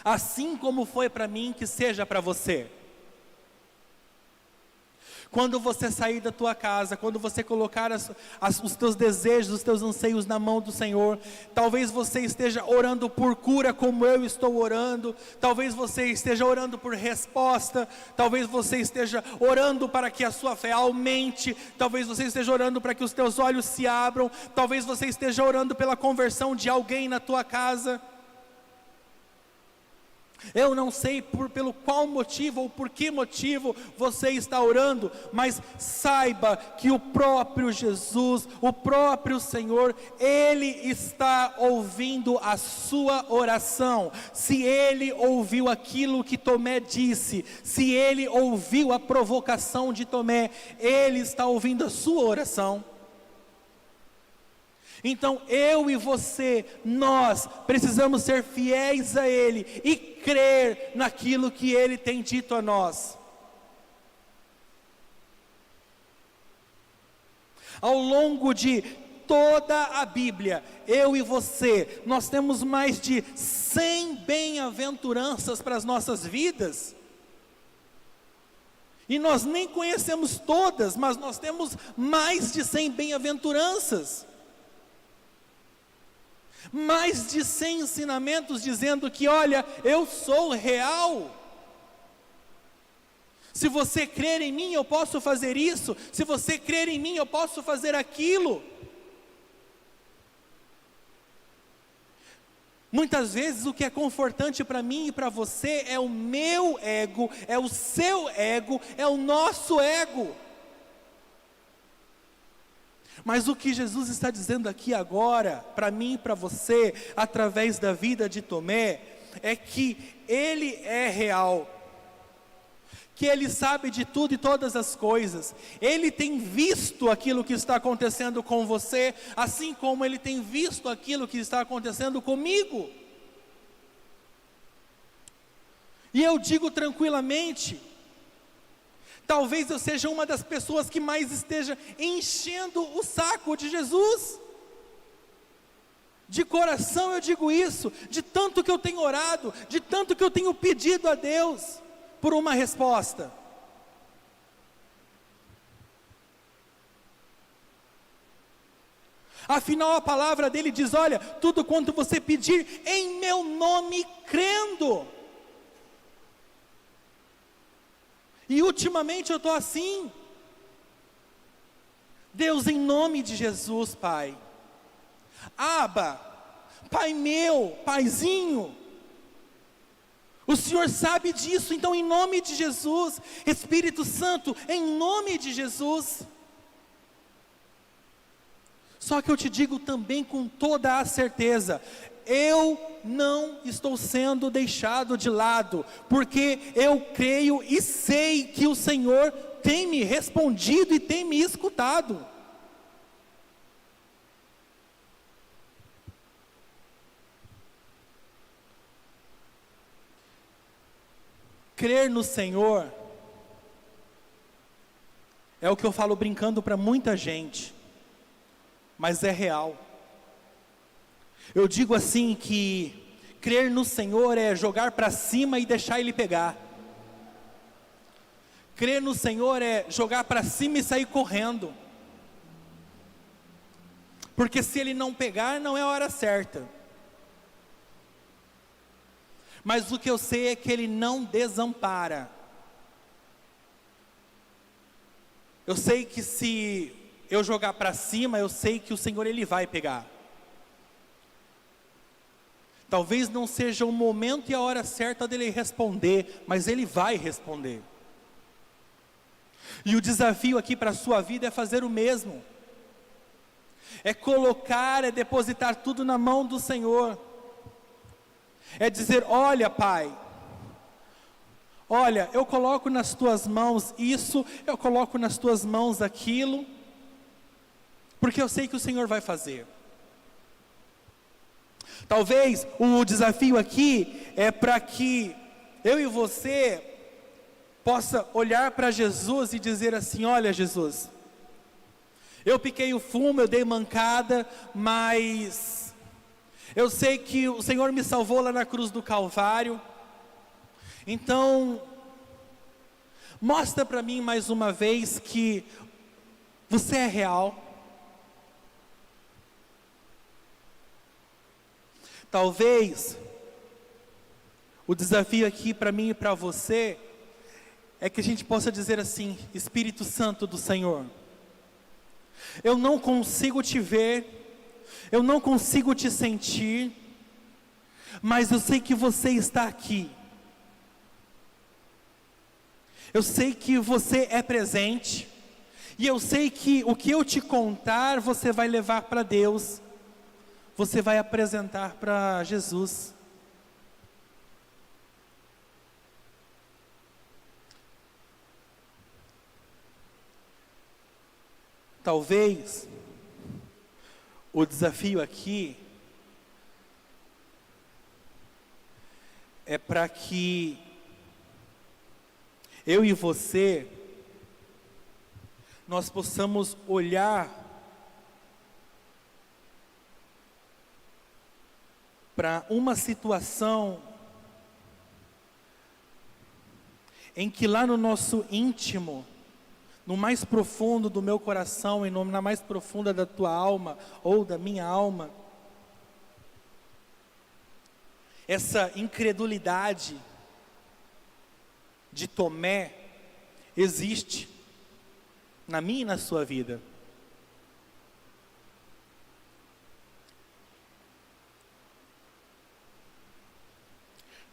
Assim como foi para mim, que seja para você. Quando você sair da tua casa, quando você colocar os teus desejos, os teus anseios na mão do Senhor, talvez você esteja orando por cura como eu estou orando, talvez você esteja orando por resposta, talvez você esteja orando para que a sua fé aumente, talvez você esteja orando para que os teus olhos se abram, talvez você esteja orando pela conversão de alguém na tua casa. Eu não sei pelo qual motivo ou por que motivo você está orando, mas saiba que o próprio Jesus, o próprio Senhor, Ele está ouvindo a sua oração. Se Ele ouviu aquilo que Tomé disse, se Ele ouviu a provocação de Tomé, Ele está ouvindo a sua oração. Então eu e você, nós precisamos ser fiéis a Ele e crer naquilo que Ele tem dito a nós. Ao longo de toda a Bíblia, eu e você, nós temos mais de 100 bem-aventuranças para as nossas vidas. E nós nem conhecemos todas, mas nós temos mais de 100 bem-aventuranças. Mais de 100 ensinamentos dizendo que, olha, eu sou real. Se você crer em mim, eu posso fazer isso. Se você crer em mim, eu posso fazer aquilo. Muitas vezes o que é confortante para mim e para você é o meu ego, é o seu ego, é o nosso ego. Mas o que Jesus está dizendo aqui agora, para mim e para você, através da vida de Tomé, é que Ele é real, que Ele sabe de tudo e todas as coisas, Ele tem visto aquilo que está acontecendo com você, assim como Ele tem visto aquilo que está acontecendo comigo. E eu digo tranquilamente, talvez eu seja uma das pessoas que mais esteja enchendo o saco de Jesus. De coração eu digo isso, de tanto que eu tenho orado, de tanto que eu tenho pedido a Deus por uma resposta. Afinal a palavra dele diz, olha, tudo quanto você pedir em meu nome crendo. E ultimamente eu estou assim. Deus, em nome de Jesus, Pai. Abba, Pai meu, Paizinho. O Senhor sabe disso, então em nome de Jesus. Espírito Santo, em nome de Jesus. Só que eu te digo também com toda a certeza, eu não estou sendo deixado de lado, porque eu creio e sei que o Senhor tem me respondido e tem me escutado. Crer no Senhor é o que eu falo brincando para muita gente. mas é real. Eu digo assim que crer no Senhor é jogar para cima e deixar Ele pegar. Crer no Senhor é jogar para cima e sair correndo. Porque se Ele não pegar, não é a hora certa. Mas o que eu sei é que Ele não desampara. Eu sei que se eu jogar para cima, eu sei que o Senhor Ele vai pegar. Talvez não seja o momento e a hora certa dele responder, mas Ele vai responder. E o desafio aqui para a sua vida é fazer o mesmo. É colocar, é depositar tudo na mão do Senhor. É dizer: olha, Pai, olha, eu coloco nas tuas mãos isso, eu coloco nas tuas mãos aquilo, porque eu sei que o Senhor vai fazer. Talvez o desafio aqui é para que eu e você possa olhar para Jesus e dizer assim: olha, Jesus, eu piquei o fumo, eu dei mancada, mas eu sei que o Senhor me salvou lá na cruz do Calvário. Então, mostra para mim mais uma vez que você é real. Talvez o desafio aqui para mim e para você é que a gente possa dizer assim: Espírito Santo do Senhor, eu não consigo te ver, eu não consigo te sentir, mas eu sei que você está aqui. Eu sei que você é presente, e eu sei que o que eu te contar, você vai levar para Deus, você vai apresentar para Jesus. Talvez o desafio aqui é para que eu e você, nós possamos olhar para uma situação em que lá no nosso íntimo, no mais profundo do meu coração e na mais profunda da tua alma ou da minha alma, essa incredulidade de Tomé existe na minha e na sua vida.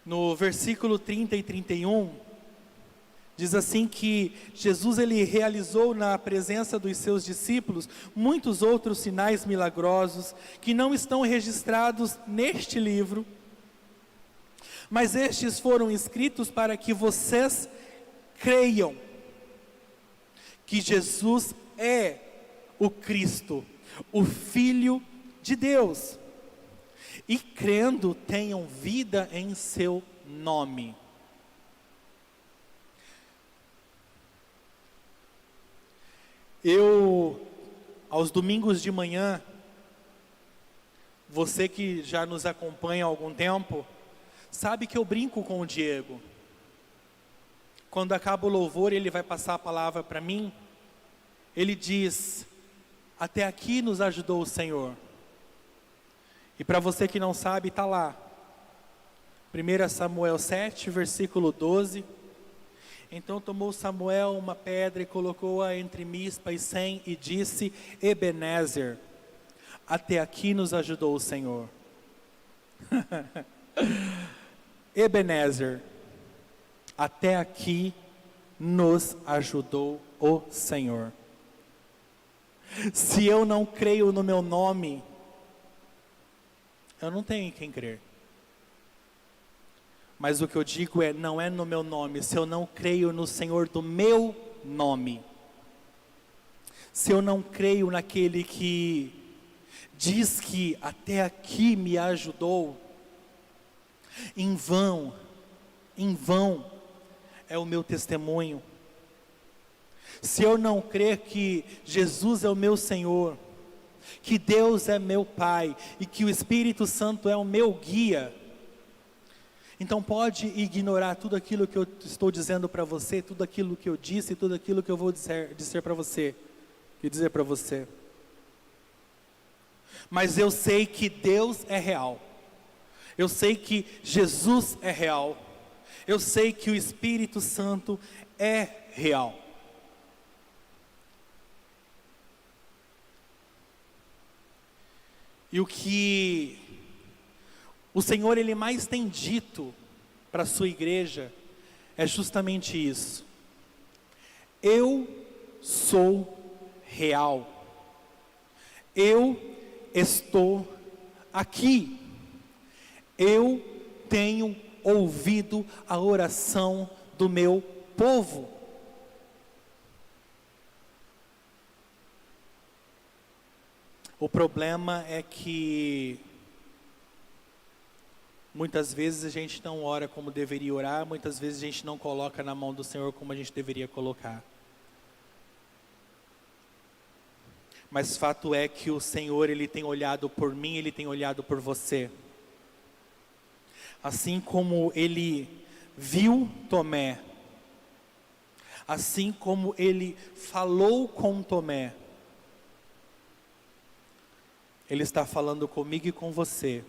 No versículo 30 e 31, diz assim que Jesus ele realizou na presença dos seus discípulos muitos outros sinais milagrosos que não estão registrados neste livro, mas estes foram escritos para que vocês creiam que Jesus é o Cristo, o Filho de Deus, e crendo tenham vida em seu nome. Eu, aos domingos de manhã, você que já nos acompanha há algum tempo, sabe que eu brinco com o Diego. Quando acaba o louvor, ele vai passar a palavra para mim, ele diz: até aqui nos ajudou o Senhor. E para você que não sabe, está lá, 1 Samuel 7, versículo 12. Então tomou Samuel uma pedra e colocou-a entre Mispa e Sem e disse: Ebenezer, até aqui nos ajudou o Senhor. Ebenezer, até aqui nos ajudou o Senhor. Se eu não creio no meu nome, eu não tenho em quem crer. Mas o que eu digo é, não é no meu nome, se eu não creio no Senhor do meu nome, se eu não creio naquele que diz que até aqui me ajudou, em vão é o meu testemunho. Se eu não crer que Jesus é o meu Senhor, que Deus é meu Pai e que o Espírito Santo é o meu guia, então pode ignorar tudo aquilo que eu estou dizendo para você, tudo aquilo que eu disse, tudo aquilo que eu vou dizer para você, e dizer para você. Mas eu sei que Deus é real. Eu sei que Jesus é real. Eu sei que o Espírito Santo é real. E o que o Senhor Ele mais tem dito para a sua igreja é justamente isso. Eu sou real. Eu estou aqui. Eu tenho ouvido a oração do meu povo. O problema é que muitas vezes a gente não ora como deveria orar, muitas vezes a gente não coloca na mão do Senhor como a gente deveria colocar. Mas fato é que o Senhor, Ele tem olhado por mim, Ele tem olhado por você. Assim como Ele viu Tomé, assim como Ele falou com Tomé, Ele está falando comigo e com você.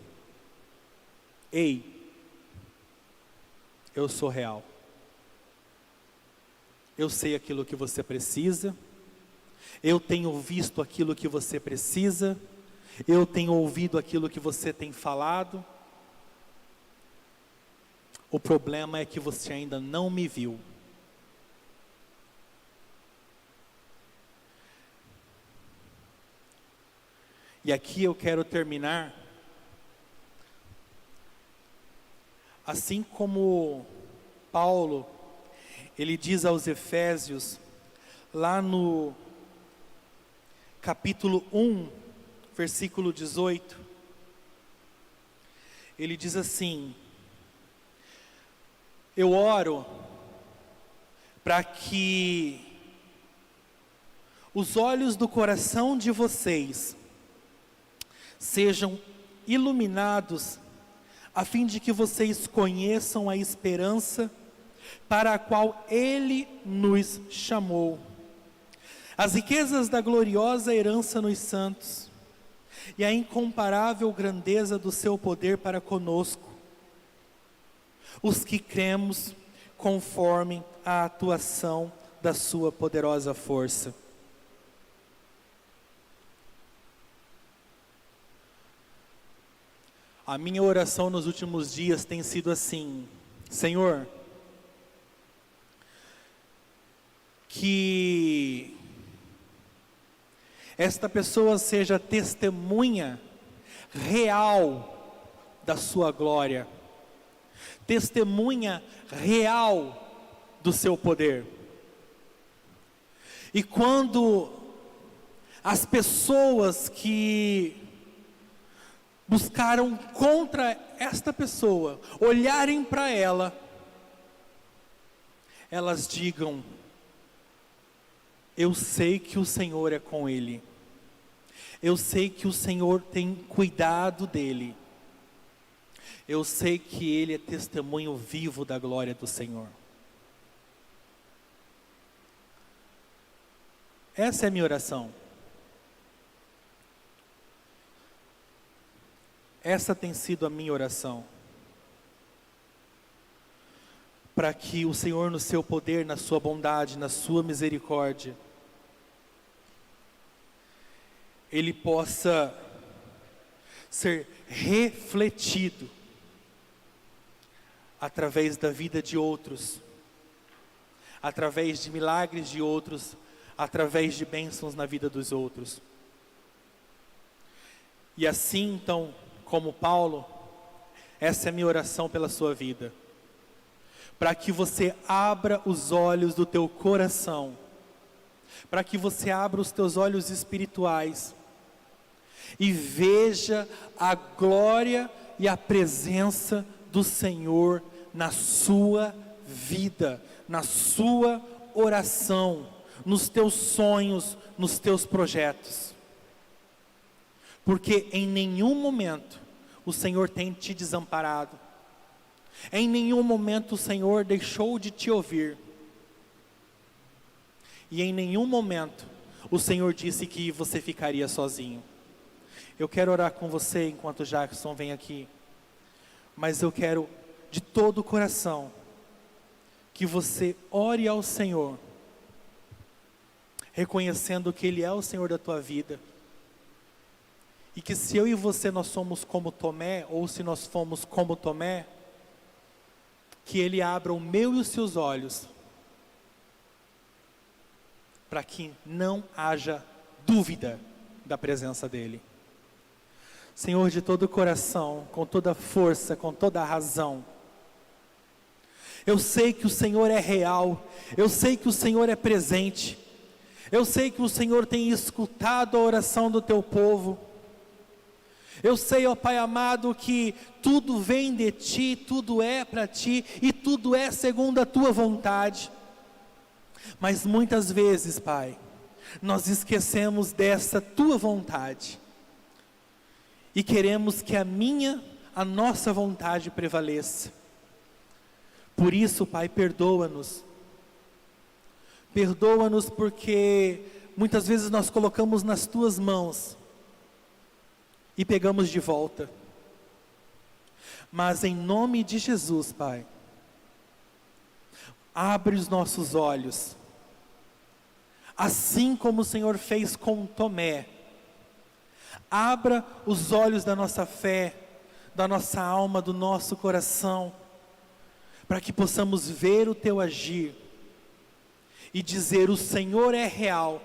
Ei, eu sou real. Eu sei aquilo que você precisa. Eu tenho visto aquilo que você precisa. Eu tenho ouvido aquilo que você tem falado. O problema é que você ainda não me viu. E aqui eu quero terminar, assim como Paulo, ele diz aos Efésios, lá no capítulo 1, versículo 18, ele diz assim: eu oro para que os olhos do coração de vocês sejam iluminados, a fim de que vocês conheçam a esperança para a qual Ele nos chamou, as riquezas da gloriosa herança nos santos, e a incomparável grandeza do seu poder para conosco, os que cremos conforme a atuação da sua poderosa força. A minha oração nos últimos dias tem sido assim: Senhor, que esta pessoa seja testemunha real da sua glória, testemunha real do seu poder. E quando as pessoas que buscaram contra esta pessoa olharem para ela, elas digam: eu sei que o Senhor é com ele, eu sei que o Senhor tem cuidado dele, eu sei que ele é testemunho vivo da glória do Senhor. Essa é a minha oração. Essa tem sido a minha oração. Para que o Senhor, no seu poder, na sua bondade, na sua misericórdia, Ele possa ser refletido através da vida de outros, através de milagres de outros, através de bênçãos na vida dos outros. E assim, então, como Paulo, essa é a minha oração pela sua vida, para que você abra os olhos do teu coração, para que você abra os teus olhos espirituais, e veja a glória e a presença do Senhor na sua vida, na sua oração, nos teus sonhos, nos teus projetos. porque em nenhum momento o Senhor tem te desamparado, em nenhum momento o Senhor deixou de te ouvir, e em nenhum momento o Senhor disse que você ficaria sozinho. Eu quero orar com você enquanto o Jackson vem aqui, mas eu quero de todo o coração que você ore ao Senhor, reconhecendo que Ele é o Senhor da tua vida, e que se eu e você nós somos como Tomé, ou se nós fomos como Tomé, que Ele abra o meu e os seus olhos, para que não haja dúvida da presença dEle. Senhor, de todo o coração, com toda a força, com toda a razão, eu sei que o Senhor é real, eu sei que o Senhor é presente, eu sei que o Senhor tem escutado a oração do teu povo, eu sei, ó Pai amado, que tudo vem de Ti, tudo é para Ti, e tudo é segundo a Tua vontade, mas muitas vezes, Pai, nós esquecemos dessa Tua vontade, e queremos que a nossa vontade prevaleça. Por isso, Pai, perdoa-nos porque muitas vezes nós colocamos nas Tuas mãos e pegamos de volta, mas em nome de Jesus, Pai, abre os nossos olhos, assim como o Senhor fez com Tomé. Abra os olhos da nossa fé, da nossa alma, do nosso coração, para que possamos ver o Teu agir, e dizer: o Senhor é real,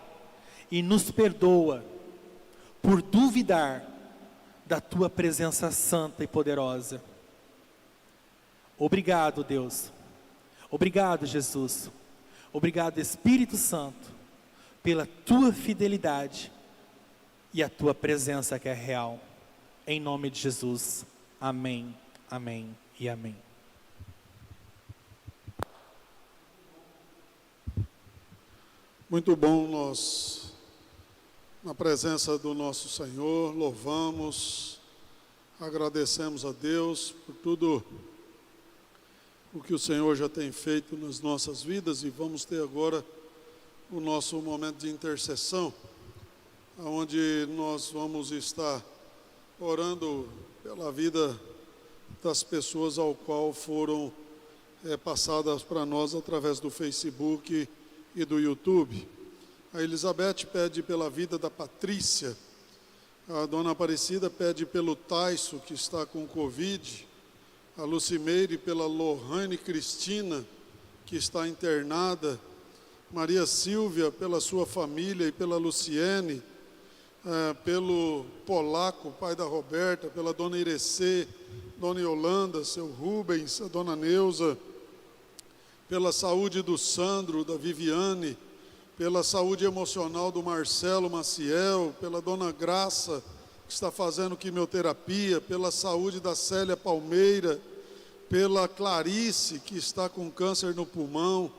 e nos perdoa, por duvidar da Tua presença santa e poderosa. Obrigado, Deus, obrigado, Jesus, obrigado, Espírito Santo, pela Tua fidelidade, e a Tua presença que é real, em nome de Jesus, amém, amém e amém. Muito bom nós, na presença do nosso Senhor, louvamos, agradecemos a Deus por tudo o que o Senhor já tem feito nas nossas vidas, e vamos ter agora o nosso momento de intercessão, onde nós vamos estar orando pela vida das pessoas ao qual foram passadas para nós através do Facebook e do YouTube. A Elizabeth pede pela vida da Patrícia, a Dona Aparecida pede pelo Taisso, que está com Covid, a Lucimeire pela Lohane Cristina, que está internada, Maria Silvia pela sua família e pela Luciene, pelo Polaco, pai da Roberta, pela Dona Irecê, Dona Yolanda, seu Rubens, a Dona Neuza, pela saúde do Sandro, da Viviane, pela saúde emocional do Marcelo Maciel, pela Dona Graça, que está fazendo quimioterapia, pela saúde da Célia Palmeira, pela Clarice, que está com câncer no pulmão,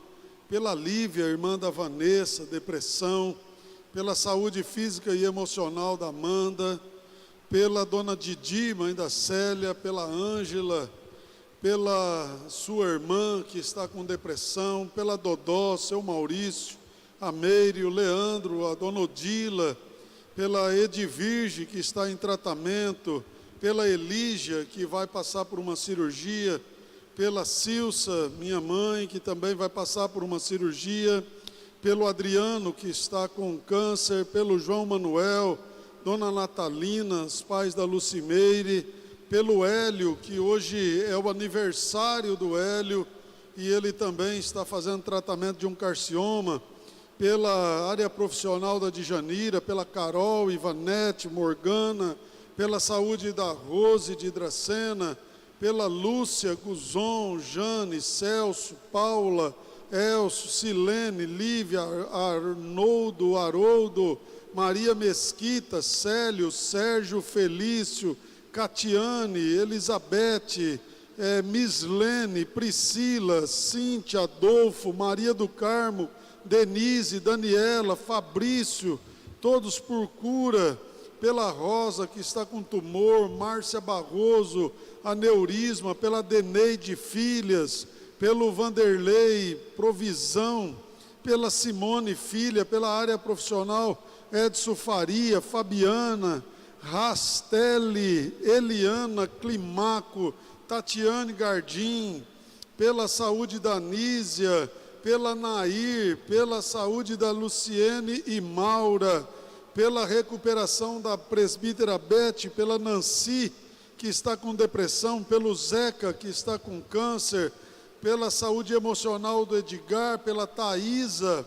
pela Lívia, irmã da Vanessa, depressão, pela saúde física e emocional da Amanda, pela Dona Didi, mãe da Célia, pela Ângela, pela sua irmã que está com depressão, pela Dodó, seu Maurício, a Meire, o Leandro, a Dona Odila, pela Edvirge, que está em tratamento, pela Elígia, que vai passar por uma cirurgia, pela Silsa, minha mãe, que também vai passar por uma cirurgia, pelo Adriano, que está com câncer, pelo João Manuel, Dona Natalina, os pais da Lucimeire, pelo Hélio, que hoje é o aniversário do Hélio, e ele também está fazendo tratamento de um carcioma, pela área profissional da Djanira, pela Carol, Ivanete, Morgana, pela saúde da Rose de Dracena, pela Lúcia, Guzon, Jane, Celso, Paula, Elcio, Silene, Lívia, Arnoldo, Haroldo, Maria Mesquita, Célio, Sérgio Felício, Catiane, Elizabeth, Mislene, Priscila, Cíntia, Adolfo, Maria do Carmo, Denise, Daniela, Fabrício, todos por cura, pela Rosa, que está com tumor, Márcia Barroso, aneurisma, pela Deneide Filhas, pelo Vanderlei, provisão, pela Simone Filha, pela área profissional, Edson Faria, Fabiana, Rastelli, Eliana Climaco, Tatiane Gardim, pela saúde da Nísia, pela Nair, pela saúde da Luciene e Maura, pela recuperação da presbítera Beth, pela Nancy, que está com depressão, pelo Zeca, que está com câncer, pela saúde emocional do Edgar, pela Thaísa,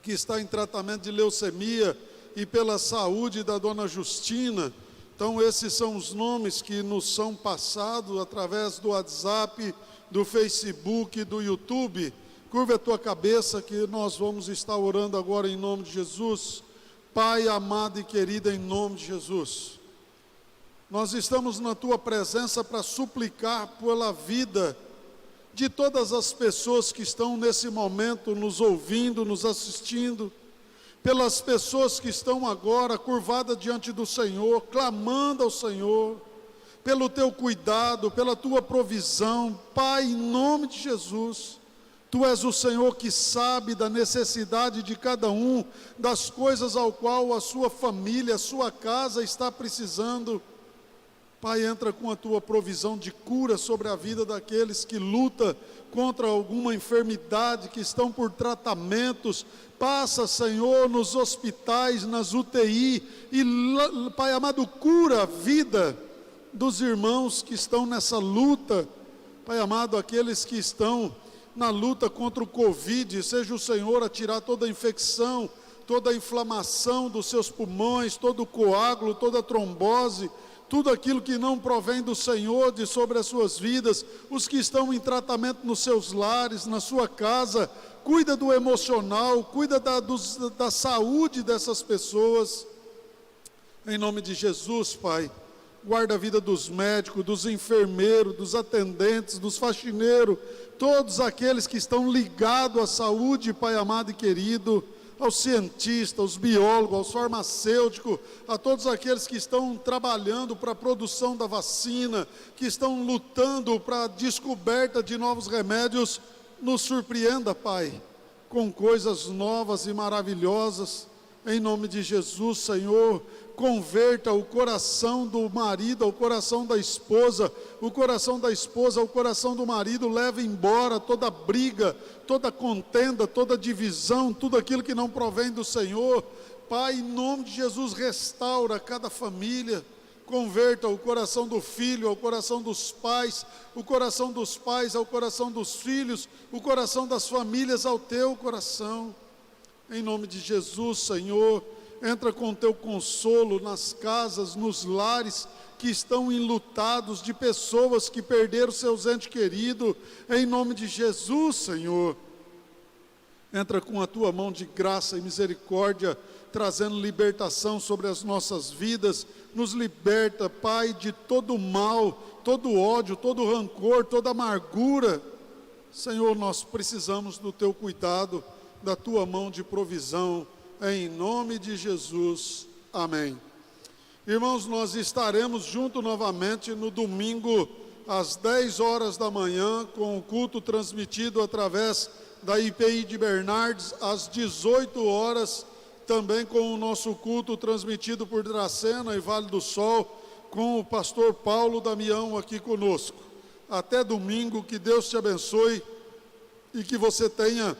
que está em tratamento de leucemia, e pela saúde da dona Justina. Então esses são os nomes que nos são passados através do WhatsApp, do Facebook, do YouTube. Curva a tua cabeça que nós vamos estar orando agora em nome de Jesus. Pai amado e querido, em nome de Jesus, nós estamos na tua presença para suplicar pela vida de todas as pessoas que estão nesse momento nos ouvindo, nos assistindo, pelas pessoas que estão agora curvadas diante do Senhor, clamando ao Senhor, pelo teu cuidado, pela tua provisão. Pai, em nome de Jesus, tu és o Senhor que sabe da necessidade de cada um, das coisas ao qual a sua família, a sua casa está precisando. Pai, entra com a tua provisão de cura sobre a vida daqueles que lutam contra alguma enfermidade, que estão por tratamentos. Passa, Senhor, nos hospitais, nas UTI, e, Pai amado, cura a vida dos irmãos que estão nessa luta. Pai amado, aqueles que estão na luta contra o Covid, seja o Senhor a tirar toda a infecção, toda a inflamação dos seus pulmões, todo o coágulo, toda a trombose, tudo aquilo que não provém do Senhor de sobre as suas vidas, os que estão em tratamento nos seus lares, na sua casa. Cuida do emocional, cuida da saúde dessas pessoas, em nome de Jesus, Pai. Guarda a vida dos médicos, dos enfermeiros, dos atendentes, dos faxineiros, todos aqueles que estão ligados à saúde, Pai amado e querido, aos cientistas, aos biólogos, aos farmacêuticos, a todos aqueles que estão trabalhando para a produção da vacina, que estão lutando para a descoberta de novos remédios. Nos surpreenda, Pai, com coisas novas e maravilhosas, em nome de Jesus, Senhor. Converta o coração do marido ao coração da esposa, o coração da esposa ao coração do marido. Leva embora toda briga, toda contenda, toda divisão, tudo aquilo que não provém do Senhor. Pai, em nome de Jesus, restaura cada família. Converta o coração do filho ao coração dos pais, o coração dos pais ao coração dos filhos, o coração das famílias ao teu coração. Em nome de Jesus, Senhor, entra com teu consolo nas casas, nos lares que estão enlutados, de pessoas que perderam seus entes queridos. Em nome de Jesus, Senhor, entra com a tua mão de graça e misericórdia, trazendo libertação sobre as nossas vidas. Nos liberta, Pai, de todo mal, todo ódio, todo rancor, toda amargura. Senhor, nós precisamos do teu cuidado, da tua mão de provisão, em nome de Jesus, amém. Irmãos, nós estaremos juntos novamente no domingo, às 10 horas da manhã, com o culto transmitido através da IPI de Bernardes, às 18 horas, também com o nosso culto transmitido por Dracena e Vale do Sol, com o pastor Paulo Damião aqui conosco. Até domingo, que Deus te abençoe e que você tenha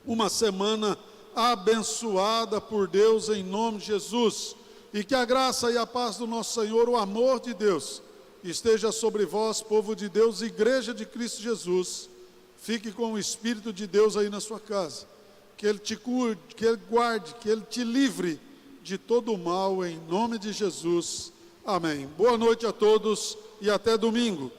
uma semana abençoada por Deus, em nome de Jesus, e que a graça e a paz do nosso Senhor, o amor de Deus, esteja sobre vós, povo de Deus, igreja de Cristo Jesus. Fique com o Espírito de Deus aí na sua casa, que Ele te cuide, que Ele guarde, que Ele te livre de todo o mal, em nome de Jesus, amém. Boa noite a todos e até domingo.